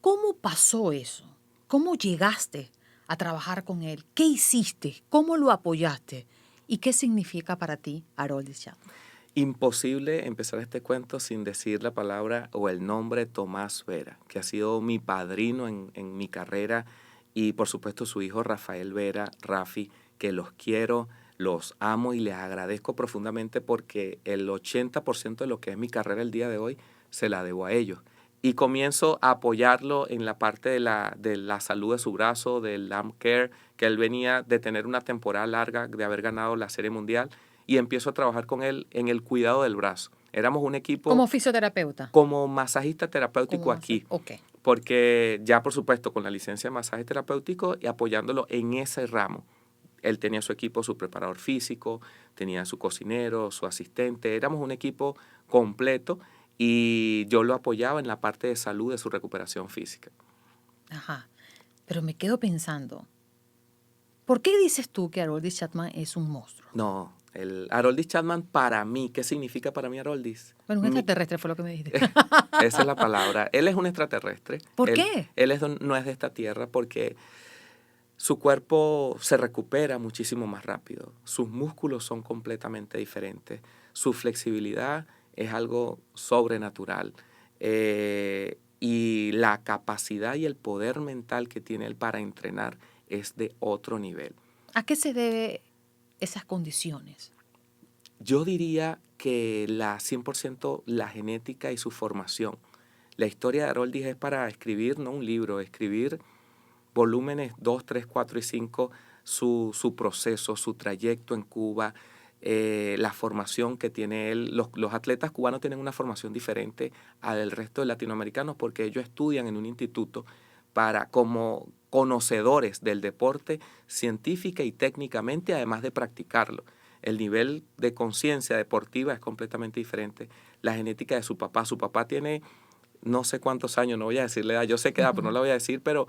cómo pasó eso, cómo llegaste a trabajar con él, qué hiciste, cómo lo apoyaste y qué significa para ti Aroldis Chapman. Imposible empezar este cuento sin decir la palabra o el nombre Tomás Vera, que ha sido mi padrino en mi carrera, y por supuesto su hijo Rafael Vera, Rafi, que los quiero, los amo y les agradezco profundamente porque el 80% de lo que es mi carrera el día de hoy se la debo a ellos. Y comienzo a apoyarlo en la parte de la salud de su brazo, del arm care, que él venía de tener una temporada larga de haber ganado la Serie Mundial, y empiezo a trabajar con él en el cuidado del brazo. Éramos un equipo... ¿Como fisioterapeuta? Como masajista terapéutico aquí. Okay. Porque ya, por supuesto, con la licencia de masaje terapéutico y apoyándolo en ese ramo. Él tenía su equipo, su preparador físico, tenía su cocinero, su asistente. Éramos un equipo completo y yo lo apoyaba en la parte de salud de su recuperación física. Ajá. Pero me quedo pensando, ¿por qué dices tú que Aroldis Chapman es un monstruo? No, el Aroldis Chapman para mí, ¿qué significa para mí Aroldis? Bueno, un extraterrestre fue lo que me dijiste. Esa es la palabra. Él es un extraterrestre. ¿Por qué? Él no es de esta tierra porque su cuerpo se recupera muchísimo más rápido. Sus músculos son completamente diferentes. Su flexibilidad es algo sobrenatural. Y la capacidad y el poder mental que tiene él para entrenar es de otro nivel. ¿A qué se debe esas condiciones? Yo diría que 100% la genética y su formación. La historia de Aroldis es para escribir, no un libro, escribir volúmenes 2, 3, 4 y 5, su proceso, su trayecto en Cuba, la formación que tiene él. Los atletas cubanos tienen una formación diferente a del resto de latinoamericanos porque ellos estudian en un instituto como conocedores del deporte científica y técnicamente, además de practicarlo. El nivel de conciencia deportiva es completamente diferente. La genética de su papá tiene no sé cuántos años, no voy a decirle edad, yo sé qué edad, pero no la voy a decir, pero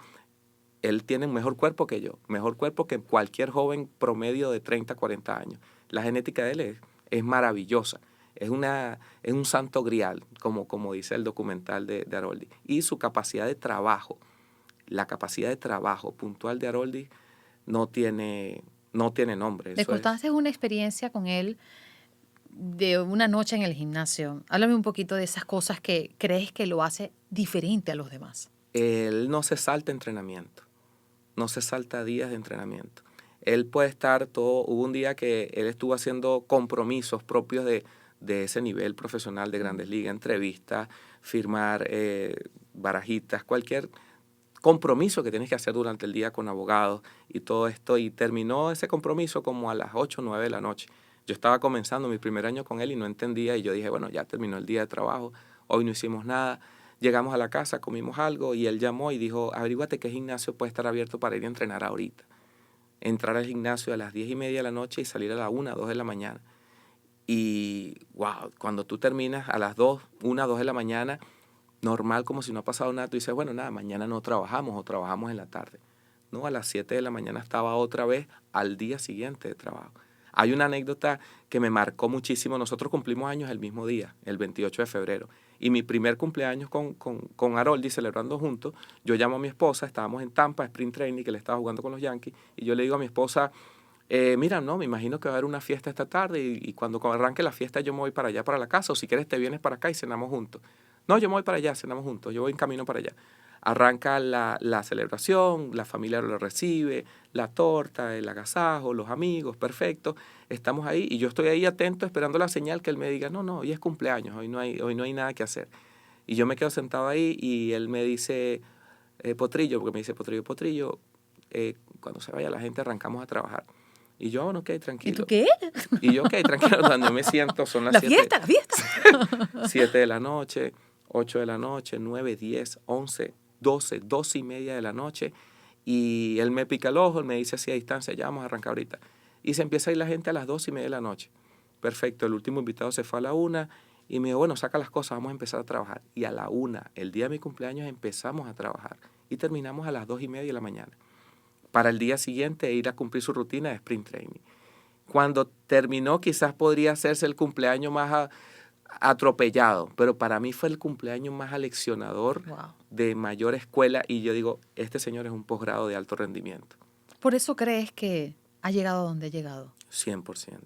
él tiene un mejor cuerpo que yo, mejor cuerpo que cualquier joven promedio de 30, 40 años. La genética de él es maravillosa, es un santo grial, como dice el documental de Aroldis. Y su capacidad de trabajo, la capacidad de trabajo puntual de Aroldis no tiene nombre. Me contaste una experiencia con él de una noche en el gimnasio. Háblame un poquito de esas cosas que crees que lo hace diferente a los demás. Él no se salta entrenamiento, no se salta días de entrenamiento. Él puede estar hubo un día que él estuvo haciendo compromisos propios de ese nivel profesional de Grandes Ligas, entrevistas, firmar barajitas, cualquier compromiso que tienes que hacer durante el día con abogados y todo esto, y terminó ese compromiso como a las 8 o 9 de la noche. Yo estaba comenzando mi primer año con él y no entendía, y yo dije, bueno, ya terminó el día de trabajo, hoy no hicimos nada. Llegamos a la casa, comimos algo y él llamó y dijo, averíguate qué gimnasio puede estar abierto para ir a entrenar ahorita. Entrar al gimnasio a las 10:30 de la noche y salir a las 1, 2 de la mañana. Y wow, cuando tú terminas a las 2, 1, 2 de la mañana, normal, como si no ha pasado nada, tú dices, bueno, nada, mañana no trabajamos o trabajamos en la tarde. No, a las 7 de la mañana estaba otra vez al día siguiente de trabajo. Hay una anécdota que me marcó muchísimo. Nosotros cumplimos años el mismo día, el 28 de febrero. Y mi primer cumpleaños con Haroldi, celebrando juntos, yo llamo a mi esposa, estábamos en Tampa, Sprint Training, que le estaba jugando con los Yankees, y yo le digo a mi esposa, mira, no, me imagino que va a haber una fiesta esta tarde y cuando arranque la fiesta yo me voy para allá, para la casa, o si quieres te vienes para acá y cenamos juntos. No, yo me voy para allá, cenamos juntos, yo voy en camino para allá. Arranca la celebración, la familia lo recibe, la torta, el agasajo, los amigos, perfecto. Estamos ahí y yo estoy ahí atento esperando la señal que él me diga, no, hoy es cumpleaños, hoy no hay nada que hacer. Y yo me quedo sentado ahí y él me dice, Potrillo, porque me dice Potrillo, cuando se vaya la gente arrancamos a trabajar. Y yo, bueno, ok, tranquilo. ¿Y tú qué? Y yo, ok, tranquilo, cuando me siento son las La 7. fiesta, la fiesta. 7 de la noche, 8 de la noche, 9, 10, 11, 12, 12 y media de la noche. Y él me pica el ojo, él me dice así a distancia, ya vamos a arrancar ahorita. Y se empieza a ir la gente a las 12 y media de la noche. Perfecto, el último invitado se fue a la 1 y me dijo, bueno, saca las cosas, vamos a empezar a trabajar. Y a la 1, el día de mi cumpleaños, empezamos a trabajar. Y terminamos a las 2 y media de la mañana. Para el día siguiente ir a cumplir su rutina de sprint training. Cuando terminó, quizás podría hacerse el cumpleaños más atropellado, pero para mí fue el cumpleaños más aleccionador, Wow. de mayor escuela, y yo digo, este señor es un posgrado de alto rendimiento. ¿Por eso crees que ha llegado a donde ha llegado? 100%.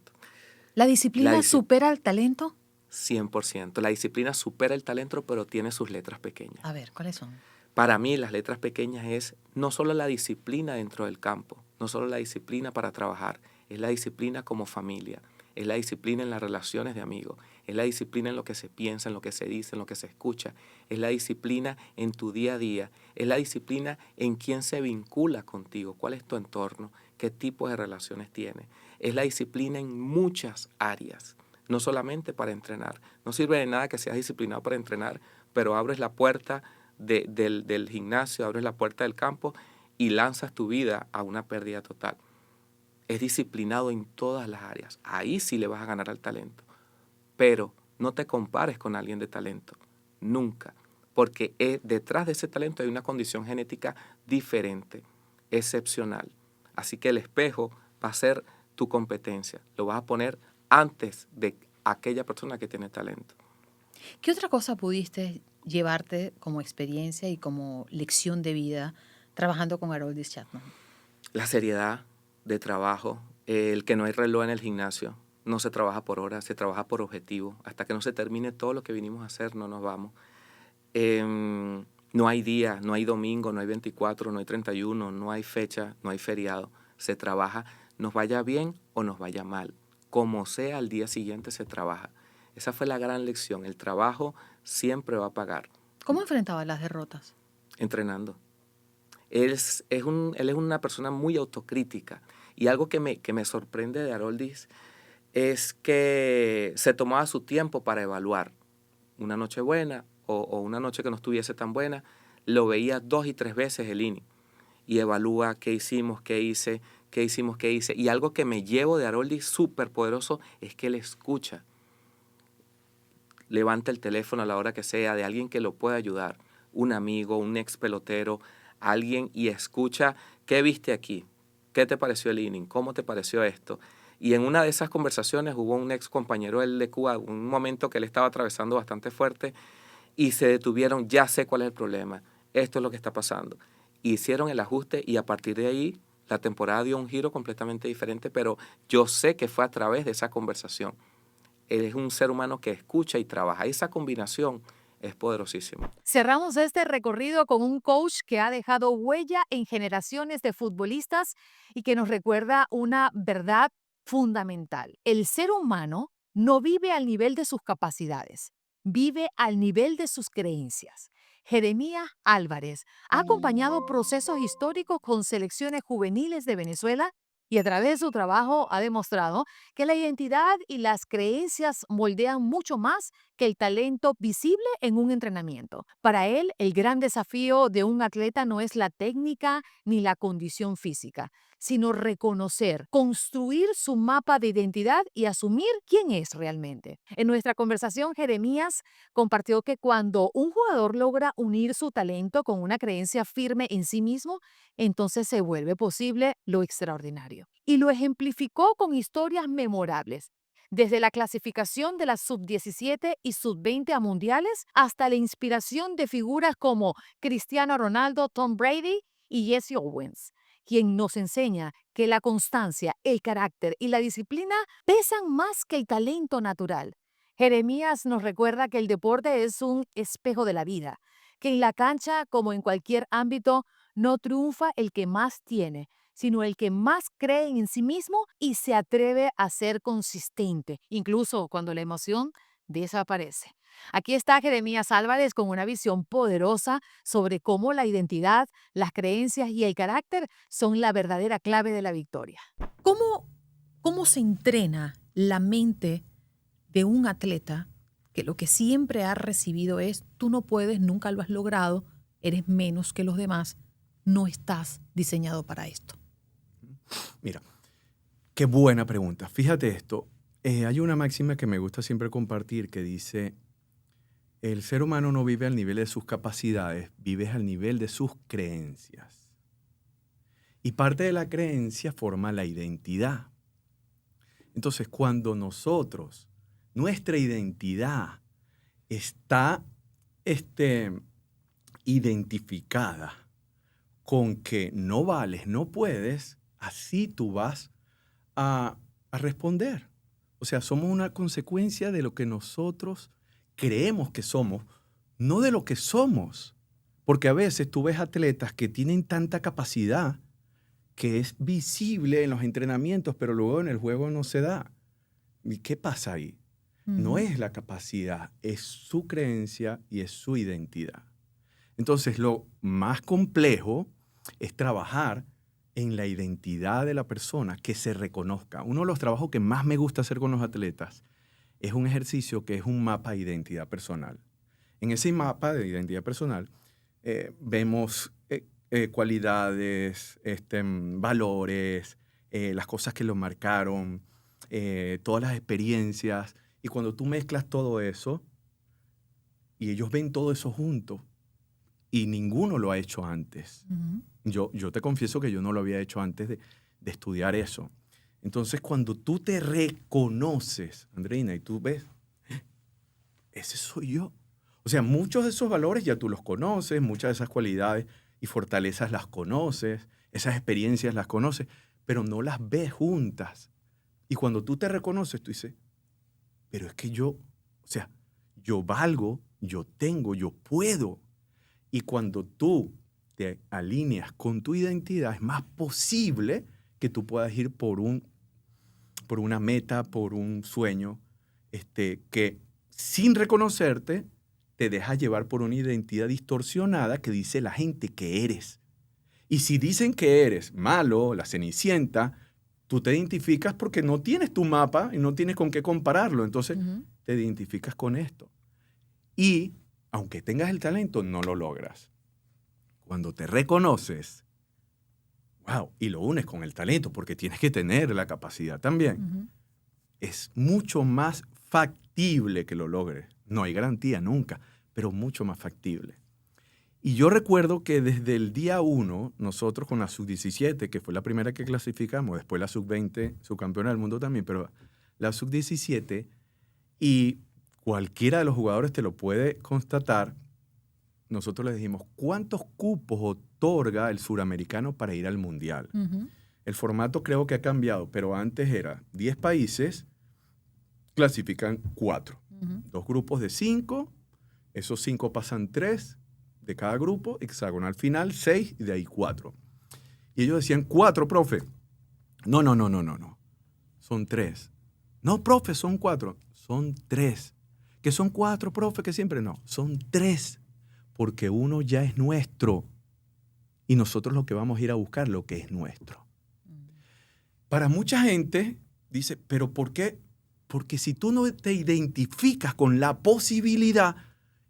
¿La disciplina supera el talento? 100%. La disciplina supera el talento, pero tiene sus letras pequeñas. A ver, ¿cuáles son? Para mí, las letras pequeñas es no solo la disciplina dentro del campo, no solo la disciplina para trabajar, es la disciplina como familia, es la disciplina en las relaciones de amigos, es la disciplina en lo que se piensa, en lo que se dice, en lo que se escucha, es la disciplina en tu día a día, es la disciplina en quién se vincula contigo, cuál es tu entorno, qué tipo de relaciones tienes. Es la disciplina en muchas áreas, no solamente para entrenar. No sirve de nada que seas disciplinado para entrenar, pero abres la puerta del gimnasio, abres la puerta del campo y lanzas tu vida a una pérdida total. Es disciplinado en todas las áreas. Ahí sí le vas a ganar al talento. Pero no te compares con alguien de talento. Nunca. Porque detrás de ese talento hay una condición genética diferente, excepcional. Así que el espejo va a ser tu competencia. Lo vas a poner antes de aquella persona que tiene talento. ¿Qué otra cosa pudiste llevarte como experiencia y como lección de vida trabajando con Aroldis Chapman? La seriedad de trabajo, el que no hay reloj en el gimnasio, no se trabaja por horas, se trabaja por objetivo. Hasta que no se termine todo lo que vinimos a hacer, no nos vamos. No hay día, no hay domingo, no hay 24, no hay 31, no hay fecha, no hay feriado. Se trabaja, nos vaya bien o nos vaya mal. Como sea, al día siguiente se trabaja. Esa fue la gran lección. El trabajo siempre va a pagar. ¿Cómo enfrentaba las derrotas? Entrenando. Él es una persona muy autocrítica. Y algo que me sorprende de Aroldis es que se tomaba su tiempo para evaluar. Una noche buena o una noche que no estuviese tan buena, lo veía 2 y 3 veces el inning. Y evalúa qué hicimos, qué hice. Y algo que me llevo de Aroldis súper poderoso es que él escucha. Levanta el teléfono a la hora que sea de alguien que lo pueda ayudar, un amigo, un ex pelotero, alguien, y escucha, ¿qué viste aquí? ¿Qué te pareció el inning? ¿Cómo te pareció esto? Y en una de esas conversaciones hubo un ex compañero de Cuba, un momento que él estaba atravesando bastante fuerte, y se detuvieron, ya sé cuál es el problema, esto es lo que está pasando. Hicieron el ajuste y a partir de ahí la temporada dio un giro completamente diferente, pero yo sé que fue a través de esa conversación. Él es un ser humano que escucha y trabaja. Esa combinación es poderosísima. Cerramos este recorrido con un coach que ha dejado huella en generaciones de futbolistas y que nos recuerda una verdad fundamental. El ser humano no vive al nivel de sus capacidades, vive al nivel de sus creencias. Jeremías Álvarez ha acompañado procesos históricos con selecciones juveniles de Venezuela y a través de su trabajo ha demostrado que la identidad y las creencias moldean mucho más que el talento visible en un entrenamiento. Para él, el gran desafío de un atleta no es la técnica ni la condición física, sino reconocer, construir su mapa de identidad y asumir quién es realmente. En nuestra conversación, Jeremías compartió que cuando un jugador logra unir su talento con una creencia firme en sí mismo, entonces se vuelve posible lo extraordinario. Y lo ejemplificó con historias memorables. Desde la clasificación de las sub-17 y sub-20 a mundiales hasta la inspiración de figuras como Cristiano Ronaldo, Tom Brady y Jesse Owens, quien nos enseña que la constancia, el carácter y la disciplina pesan más que el talento natural. Jeremías nos recuerda que el deporte es un espejo de la vida, que en la cancha, como en cualquier ámbito, no triunfa el que más tiene, sino el que más cree en sí mismo y se atreve a ser consistente, incluso cuando la emoción desaparece. Aquí está Jeremías Álvarez con una visión poderosa sobre cómo la identidad, las creencias y el carácter son la verdadera clave de la victoria. ¿Cómo se entrena la mente de un atleta que lo que siempre ha recibido es: tú no puedes, nunca lo has logrado, eres menos que los demás, no estás diseñado para esto? Mira, qué buena pregunta. Fíjate esto. Hay una máxima que me gusta siempre compartir que dice: el ser humano no vive al nivel de sus capacidades, vive al nivel de sus creencias. Y parte de la creencia forma la identidad. Entonces, cuando nuestra identidad está identificada con que no vales, no puedes, así tú vas a responder. O sea, somos una consecuencia de lo que nosotros creemos que somos, no de lo que somos. Porque a veces tú ves atletas que tienen tanta capacidad que es visible en los entrenamientos, pero luego en el juego no se da. ¿Y qué pasa ahí? No es la capacidad, es su creencia y es su identidad. Entonces, lo más complejo es trabajar en la identidad de la persona, que se reconozca. Uno de los trabajos que más me gusta hacer con los atletas es un ejercicio que es un mapa de identidad personal. En ese mapa de identidad personal vemos cualidades, valores, las cosas que lo marcaron, todas las experiencias. Y cuando tú mezclas todo eso y ellos ven todo eso junto, y ninguno lo ha hecho antes. Yo te confieso que yo no lo había hecho antes de estudiar eso. Entonces, cuando tú te reconoces, Andreina, y tú ves, ese soy yo. O sea, muchos de esos valores ya tú los conoces, muchas de esas cualidades y fortalezas las conoces, esas experiencias las conoces, pero no las ves juntas. Y cuando tú te reconoces, tú dices, pero es que yo valgo, yo tengo, yo puedo. Y cuando tú te alineas con tu identidad, es más posible que tú puedas ir por una meta, por un sueño, que sin reconocerte te deja llevar por una identidad distorsionada que dice la gente que eres. Y si dicen que eres malo, la Cenicienta, tú te identificas porque no tienes tu mapa y no tienes con qué compararlo. Entonces, te identificas con esto. Y aunque tengas el talento, no lo logras. Cuando te reconoces, y lo unes con el talento, porque tienes que tener la capacidad también, es mucho más factible que lo logres. No hay garantía nunca, pero mucho más factible. Y yo recuerdo que desde el día 1, nosotros con la sub-17, que fue la primera que clasificamos, después la sub-20, subcampeona del mundo también, pero la sub-17, y cualquiera de los jugadores te lo puede constatar, nosotros les dijimos, ¿cuántos cupos otorga el suramericano para ir al mundial? El formato creo que ha cambiado, pero antes era 10 países, clasifican 4. 2 grupos de 5, esos 5 pasan 3 de cada grupo, hexagonal final 6 y de ahí 4. Y ellos decían, 4, profe. No. Son 3. No, profe, son 4. Son 3. ¿Que son 4, profe? Que siempre no. Son 3. Porque uno ya es nuestro. Y nosotros lo que vamos a ir a buscar, lo que es nuestro. Para mucha gente, dice, ¿pero por qué? Porque si tú no te identificas con la posibilidad,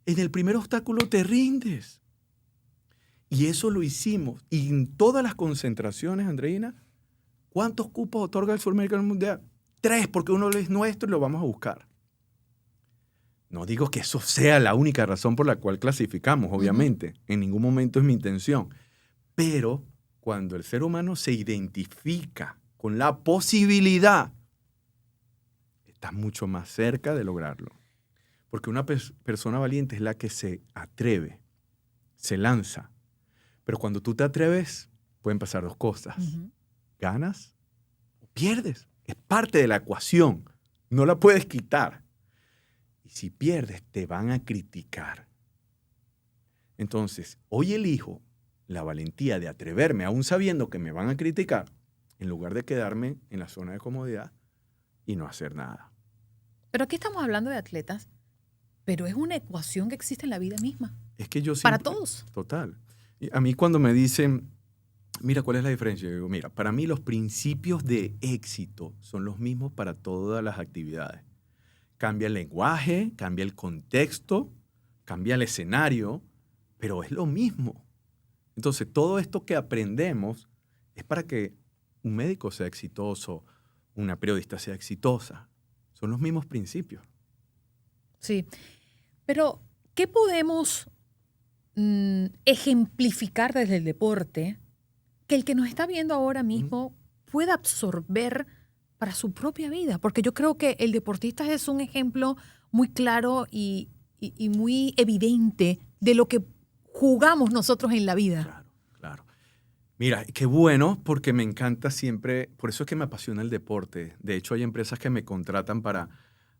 en el primer obstáculo te rindes. Y eso lo hicimos. Y en todas las concentraciones, Andreina, ¿cuántos cupos otorga el Suramericano Mundial? 3, porque uno es nuestro y lo vamos a buscar. No digo que eso sea la única razón por la cual clasificamos, obviamente. En ningún momento es mi intención. Pero cuando el ser humano se identifica con la posibilidad, estás mucho más cerca de lograrlo. Porque una persona valiente es la que se atreve, se lanza. Pero cuando tú te atreves, pueden pasar dos cosas. Ganas o pierdes. Es parte de la ecuación. No la puedes quitar. Y si pierdes, te van a criticar. Entonces, hoy elijo la valentía de atreverme, aún sabiendo que me van a criticar, en lugar de quedarme en la zona de comodidad y no hacer nada. Pero aquí estamos hablando de atletas, pero es una ecuación que existe en la vida misma. Es que yo Para siempre, todos. Total. Y a mí cuando me dicen, mira, ¿cuál es la diferencia? Yo digo, mira, para mí los principios de éxito son los mismos para todas las actividades. Cambia el lenguaje, cambia el contexto, cambia el escenario, pero es lo mismo. Entonces, todo esto que aprendemos es para que un médico sea exitoso, una periodista sea exitosa. Son los mismos principios. Sí. Pero, ¿qué podemos ejemplificar desde el deporte que el que nos está viendo ahora mismo pueda absorber para su propia vida? Porque yo creo que el deportista es un ejemplo muy claro y muy evidente de lo que jugamos nosotros en la vida. Claro, claro. Mira, qué bueno, porque me encanta siempre, por eso es que me apasiona el deporte. De hecho, hay empresas que me contratan para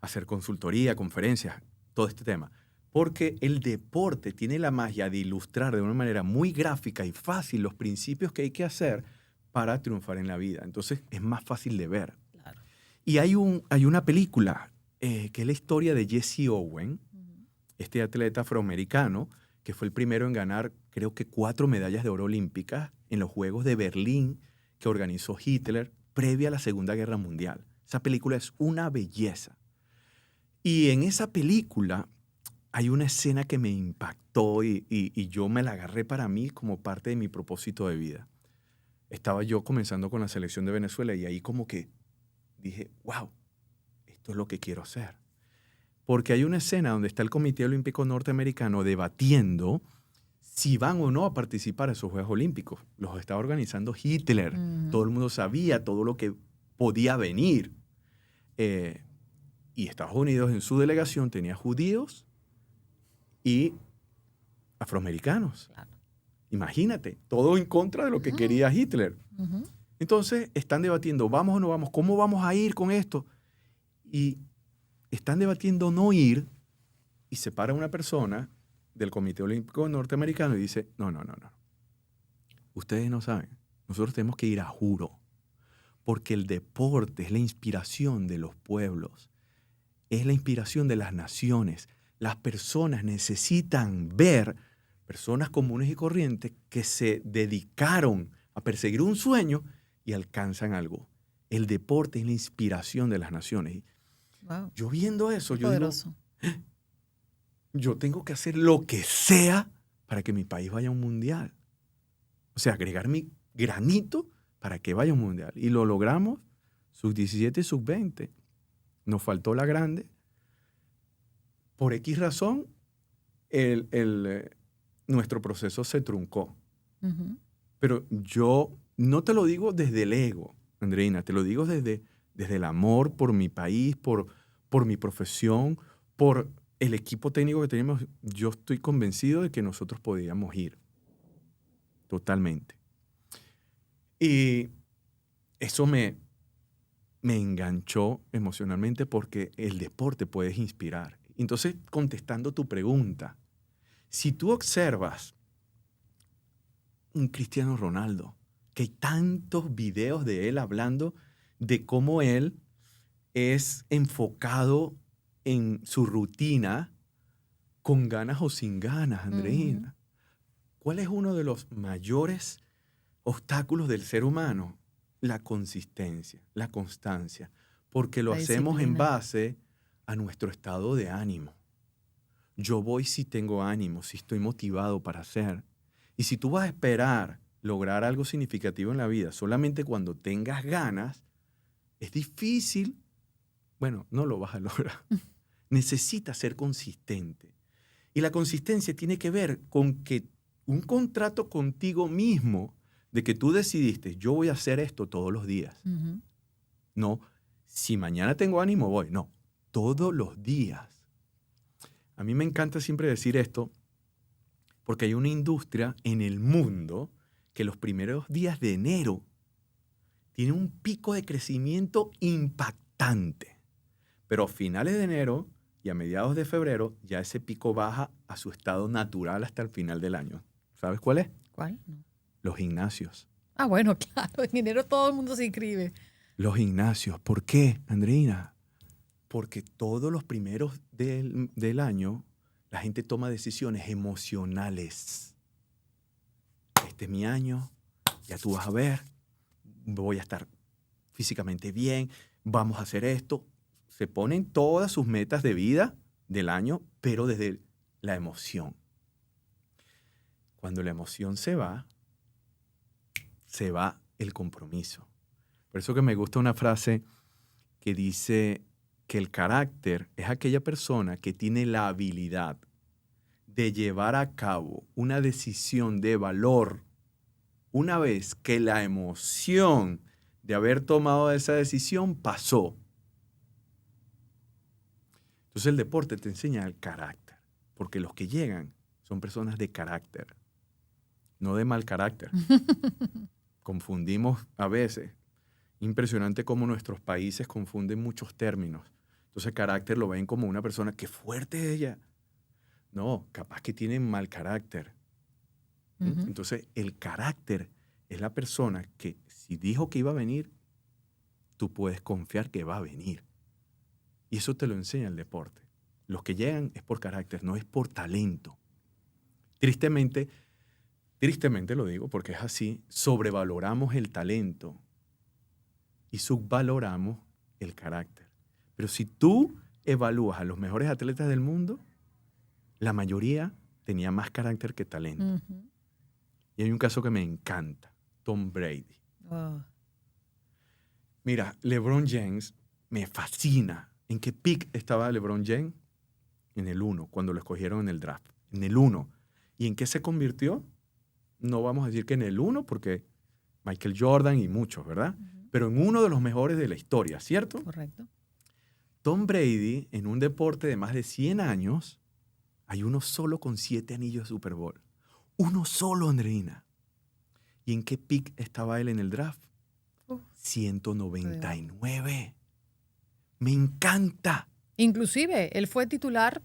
hacer consultoría, conferencias, todo este tema. Porque el deporte tiene la magia de ilustrar de una manera muy gráfica y fácil los principios que hay que hacer para triunfar en la vida. Entonces, es más fácil de ver. Claro. Y hay una película que es la historia de Jesse Owens, este atleta afroamericano, que fue el primero en ganar, creo que 4 medallas de oro olímpicas en los Juegos de Berlín que organizó Hitler previa a la Segunda Guerra Mundial. Esa película es una belleza. Y en esa película hay una escena que me impactó y yo me la agarré para mí como parte de mi propósito de vida. Estaba yo comenzando con la selección de Venezuela y ahí como que dije, wow, esto es lo que quiero hacer. Porque hay una escena donde está el Comité Olímpico Norteamericano debatiendo si van o no a participar en esos Juegos Olímpicos. Los estaba organizando Hitler. Todo el mundo sabía todo lo que podía venir. Y Estados Unidos en su delegación tenía judíos y afroamericanos. Claro. Imagínate, todo en contra de lo que quería Hitler. Entonces están debatiendo, ¿vamos o no vamos? ¿Cómo vamos a ir con esto? Y están debatiendo no ir y se para una persona del Comité Olímpico Norteamericano y dice, no. Ustedes no saben, nosotros tenemos que ir a juro, porque el deporte es la inspiración de los pueblos, es la inspiración de las naciones. Las personas necesitan ver personas comunes y corrientes que se dedicaron a perseguir un sueño y alcanzan algo. El deporte es la inspiración de las naciones. Wow. Yo viendo eso, yo digo, Poderoso. yo tengo que hacer lo que sea para que mi país vaya a un mundial. O sea, agregar mi granito para que vaya a un mundial. Y lo logramos, sub-17 y sub-20. Nos faltó la grande. Por X razón, nuestro proceso se truncó. Pero yo no te lo digo desde el ego, Andreina, te lo digo desde el amor por mi país, por mi profesión, por el equipo técnico que tenemos. Yo estoy convencido de que nosotros podíamos ir. Totalmente. Y eso me enganchó emocionalmente porque el deporte puede inspirar. Entonces, contestando tu pregunta, si tú observas un Cristiano Ronaldo, que hay tantos videos de él hablando de cómo él es enfocado en su rutina con ganas o sin ganas, Andreina. ¿Cuál es uno de los mayores obstáculos del ser humano? La consistencia, la constancia, porque lo hacemos en base a nuestro estado de ánimo. Yo voy si tengo ánimo, si estoy motivado para hacer. Y si tú vas a esperar lograr algo significativo en la vida solamente cuando tengas ganas, es difícil. Bueno, no lo vas a lograr. Necesitas ser consistente. Y la consistencia tiene que ver con que un contrato contigo mismo de que tú decidiste, yo voy a hacer esto todos los días. No, si mañana tengo ánimo, voy. No, todos los días. A mí me encanta siempre decir esto porque hay una industria en el mundo que los primeros días de enero tiene un pico de crecimiento impactante. Pero a finales de enero y a mediados de febrero ya ese pico baja a su estado natural hasta el final del año. ¿Sabes cuál es? ¿Cuál? No. Los gimnasios. Ah, bueno, claro. En enero todo el mundo se inscribe. Los gimnasios. ¿Por qué, Andreina? Porque todos los primeros del año la gente toma decisiones emocionales. Este es mi año, ya tú vas a ver, voy a estar físicamente bien, vamos a hacer esto. Se ponen todas sus metas de vida del año, pero desde la emoción. Cuando la emoción se va el compromiso. Por eso que me gusta una frase que dice que el carácter es aquella persona que tiene la habilidad de llevar a cabo una decisión de valor una vez que la emoción de haber tomado esa decisión pasó. Entonces el deporte te enseña el carácter, porque los que llegan son personas de carácter, no de mal carácter. Confundimos a veces. Impresionante cómo nuestros países confunden muchos términos. Entonces carácter lo ven como una persona que fuerte es ella. No, capaz que tienen mal carácter. Ujú. Entonces el carácter es la persona que si dijo que iba a venir, tú puedes confiar que va a venir. Y eso te lo enseña el deporte. Los que llegan es por carácter, no es por talento. Tristemente lo digo porque es así, sobrevaloramos el talento y subvaloramos el carácter. Pero si tú evalúas a los mejores atletas del mundo, la mayoría tenía más carácter que talento. Ujú. Y hay un caso que me encanta, Tom Brady. Oh. Mira, LeBron James me fascina. ¿En qué pick estaba LeBron James? En el 1, cuando lo escogieron en el draft. En el 1. ¿Y en qué se convirtió? No vamos a decir que en el 1, porque Michael Jordan y muchos, ¿verdad? Pero en uno de los mejores de la historia, ¿cierto? Correcto. Tom Brady, en un deporte de más de 100 años, hay uno solo con 7 anillos de Super Bowl. Uno solo, Andreina. ¿Y en qué pick estaba él en el draft? 199. Me encanta. Inclusive, él fue titular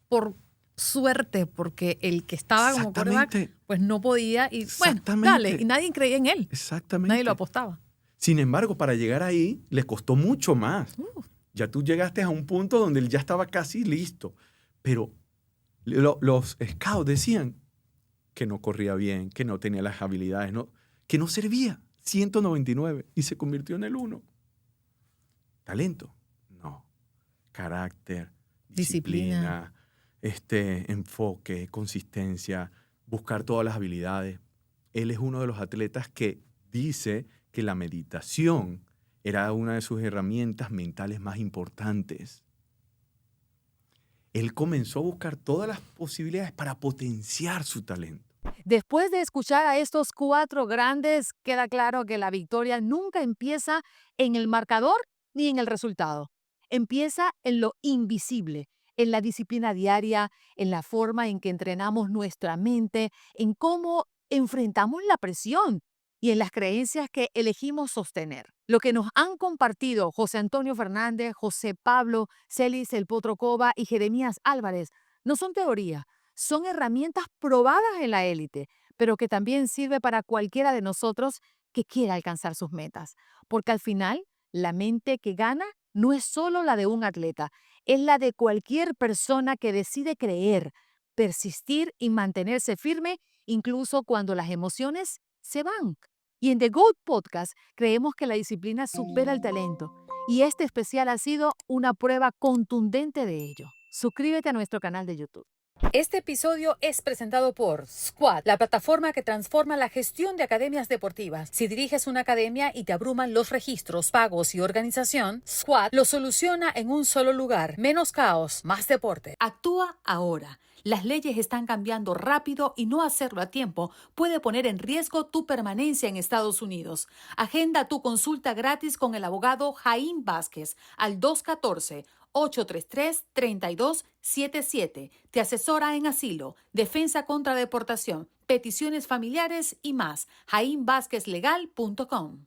por suerte, porque el que estaba como quarterback, Exactamente. pues no podía. Y bueno, Exactamente. dale. Y nadie creía en él. Exactamente. Nadie lo apostaba. Sin embargo, para llegar ahí, le costó mucho más. Ya tú llegaste a un punto donde él ya estaba casi listo. Pero los scouts decían que no corría bien, que no tenía las habilidades, que no servía. 199 y se convirtió en el 1. Talento, no. Carácter, disciplina, enfoque, consistencia, buscar todas las habilidades. Él es uno de los atletas que dice que la meditación era una de sus herramientas mentales más importantes. Él comenzó a buscar todas las posibilidades para potenciar su talento. Después de escuchar a estos 4 grandes, queda claro que la victoria nunca empieza en el marcador ni en el resultado. Empieza en lo invisible, en la disciplina diaria, en la forma en que entrenamos nuestra mente, en cómo enfrentamos la presión y en las creencias que elegimos sostener. Lo que nos han compartido José Antonio Fernández, José Pablo, Celis El Potro Cova y Jeremías Álvarez no son teoría. Son herramientas probadas en la élite, pero que también sirve para cualquiera de nosotros que quiera alcanzar sus metas. Porque al final, la mente que gana no es solo la de un atleta, es la de cualquier persona que decide creer, persistir y mantenerse firme, incluso cuando las emociones se van. Y en The GOAT Podcast creemos que la disciplina supera el talento, y este especial ha sido una prueba contundente de ello. Suscríbete a nuestro canal de YouTube. Este episodio es presentado por Squad, la plataforma que transforma la gestión de academias deportivas. Si diriges una academia y te abruman los registros, pagos y organización, Squad lo soluciona en un solo lugar. Menos caos, más deporte. Actúa ahora. Las leyes están cambiando rápido y no hacerlo a tiempo puede poner en riesgo tu permanencia en Estados Unidos. Agenda tu consulta gratis con el abogado Jaime Vázquez al 214-833-3277. Te asesora en asilo, defensa contra deportación, peticiones familiares y más. JaimeVázquezLegal.com.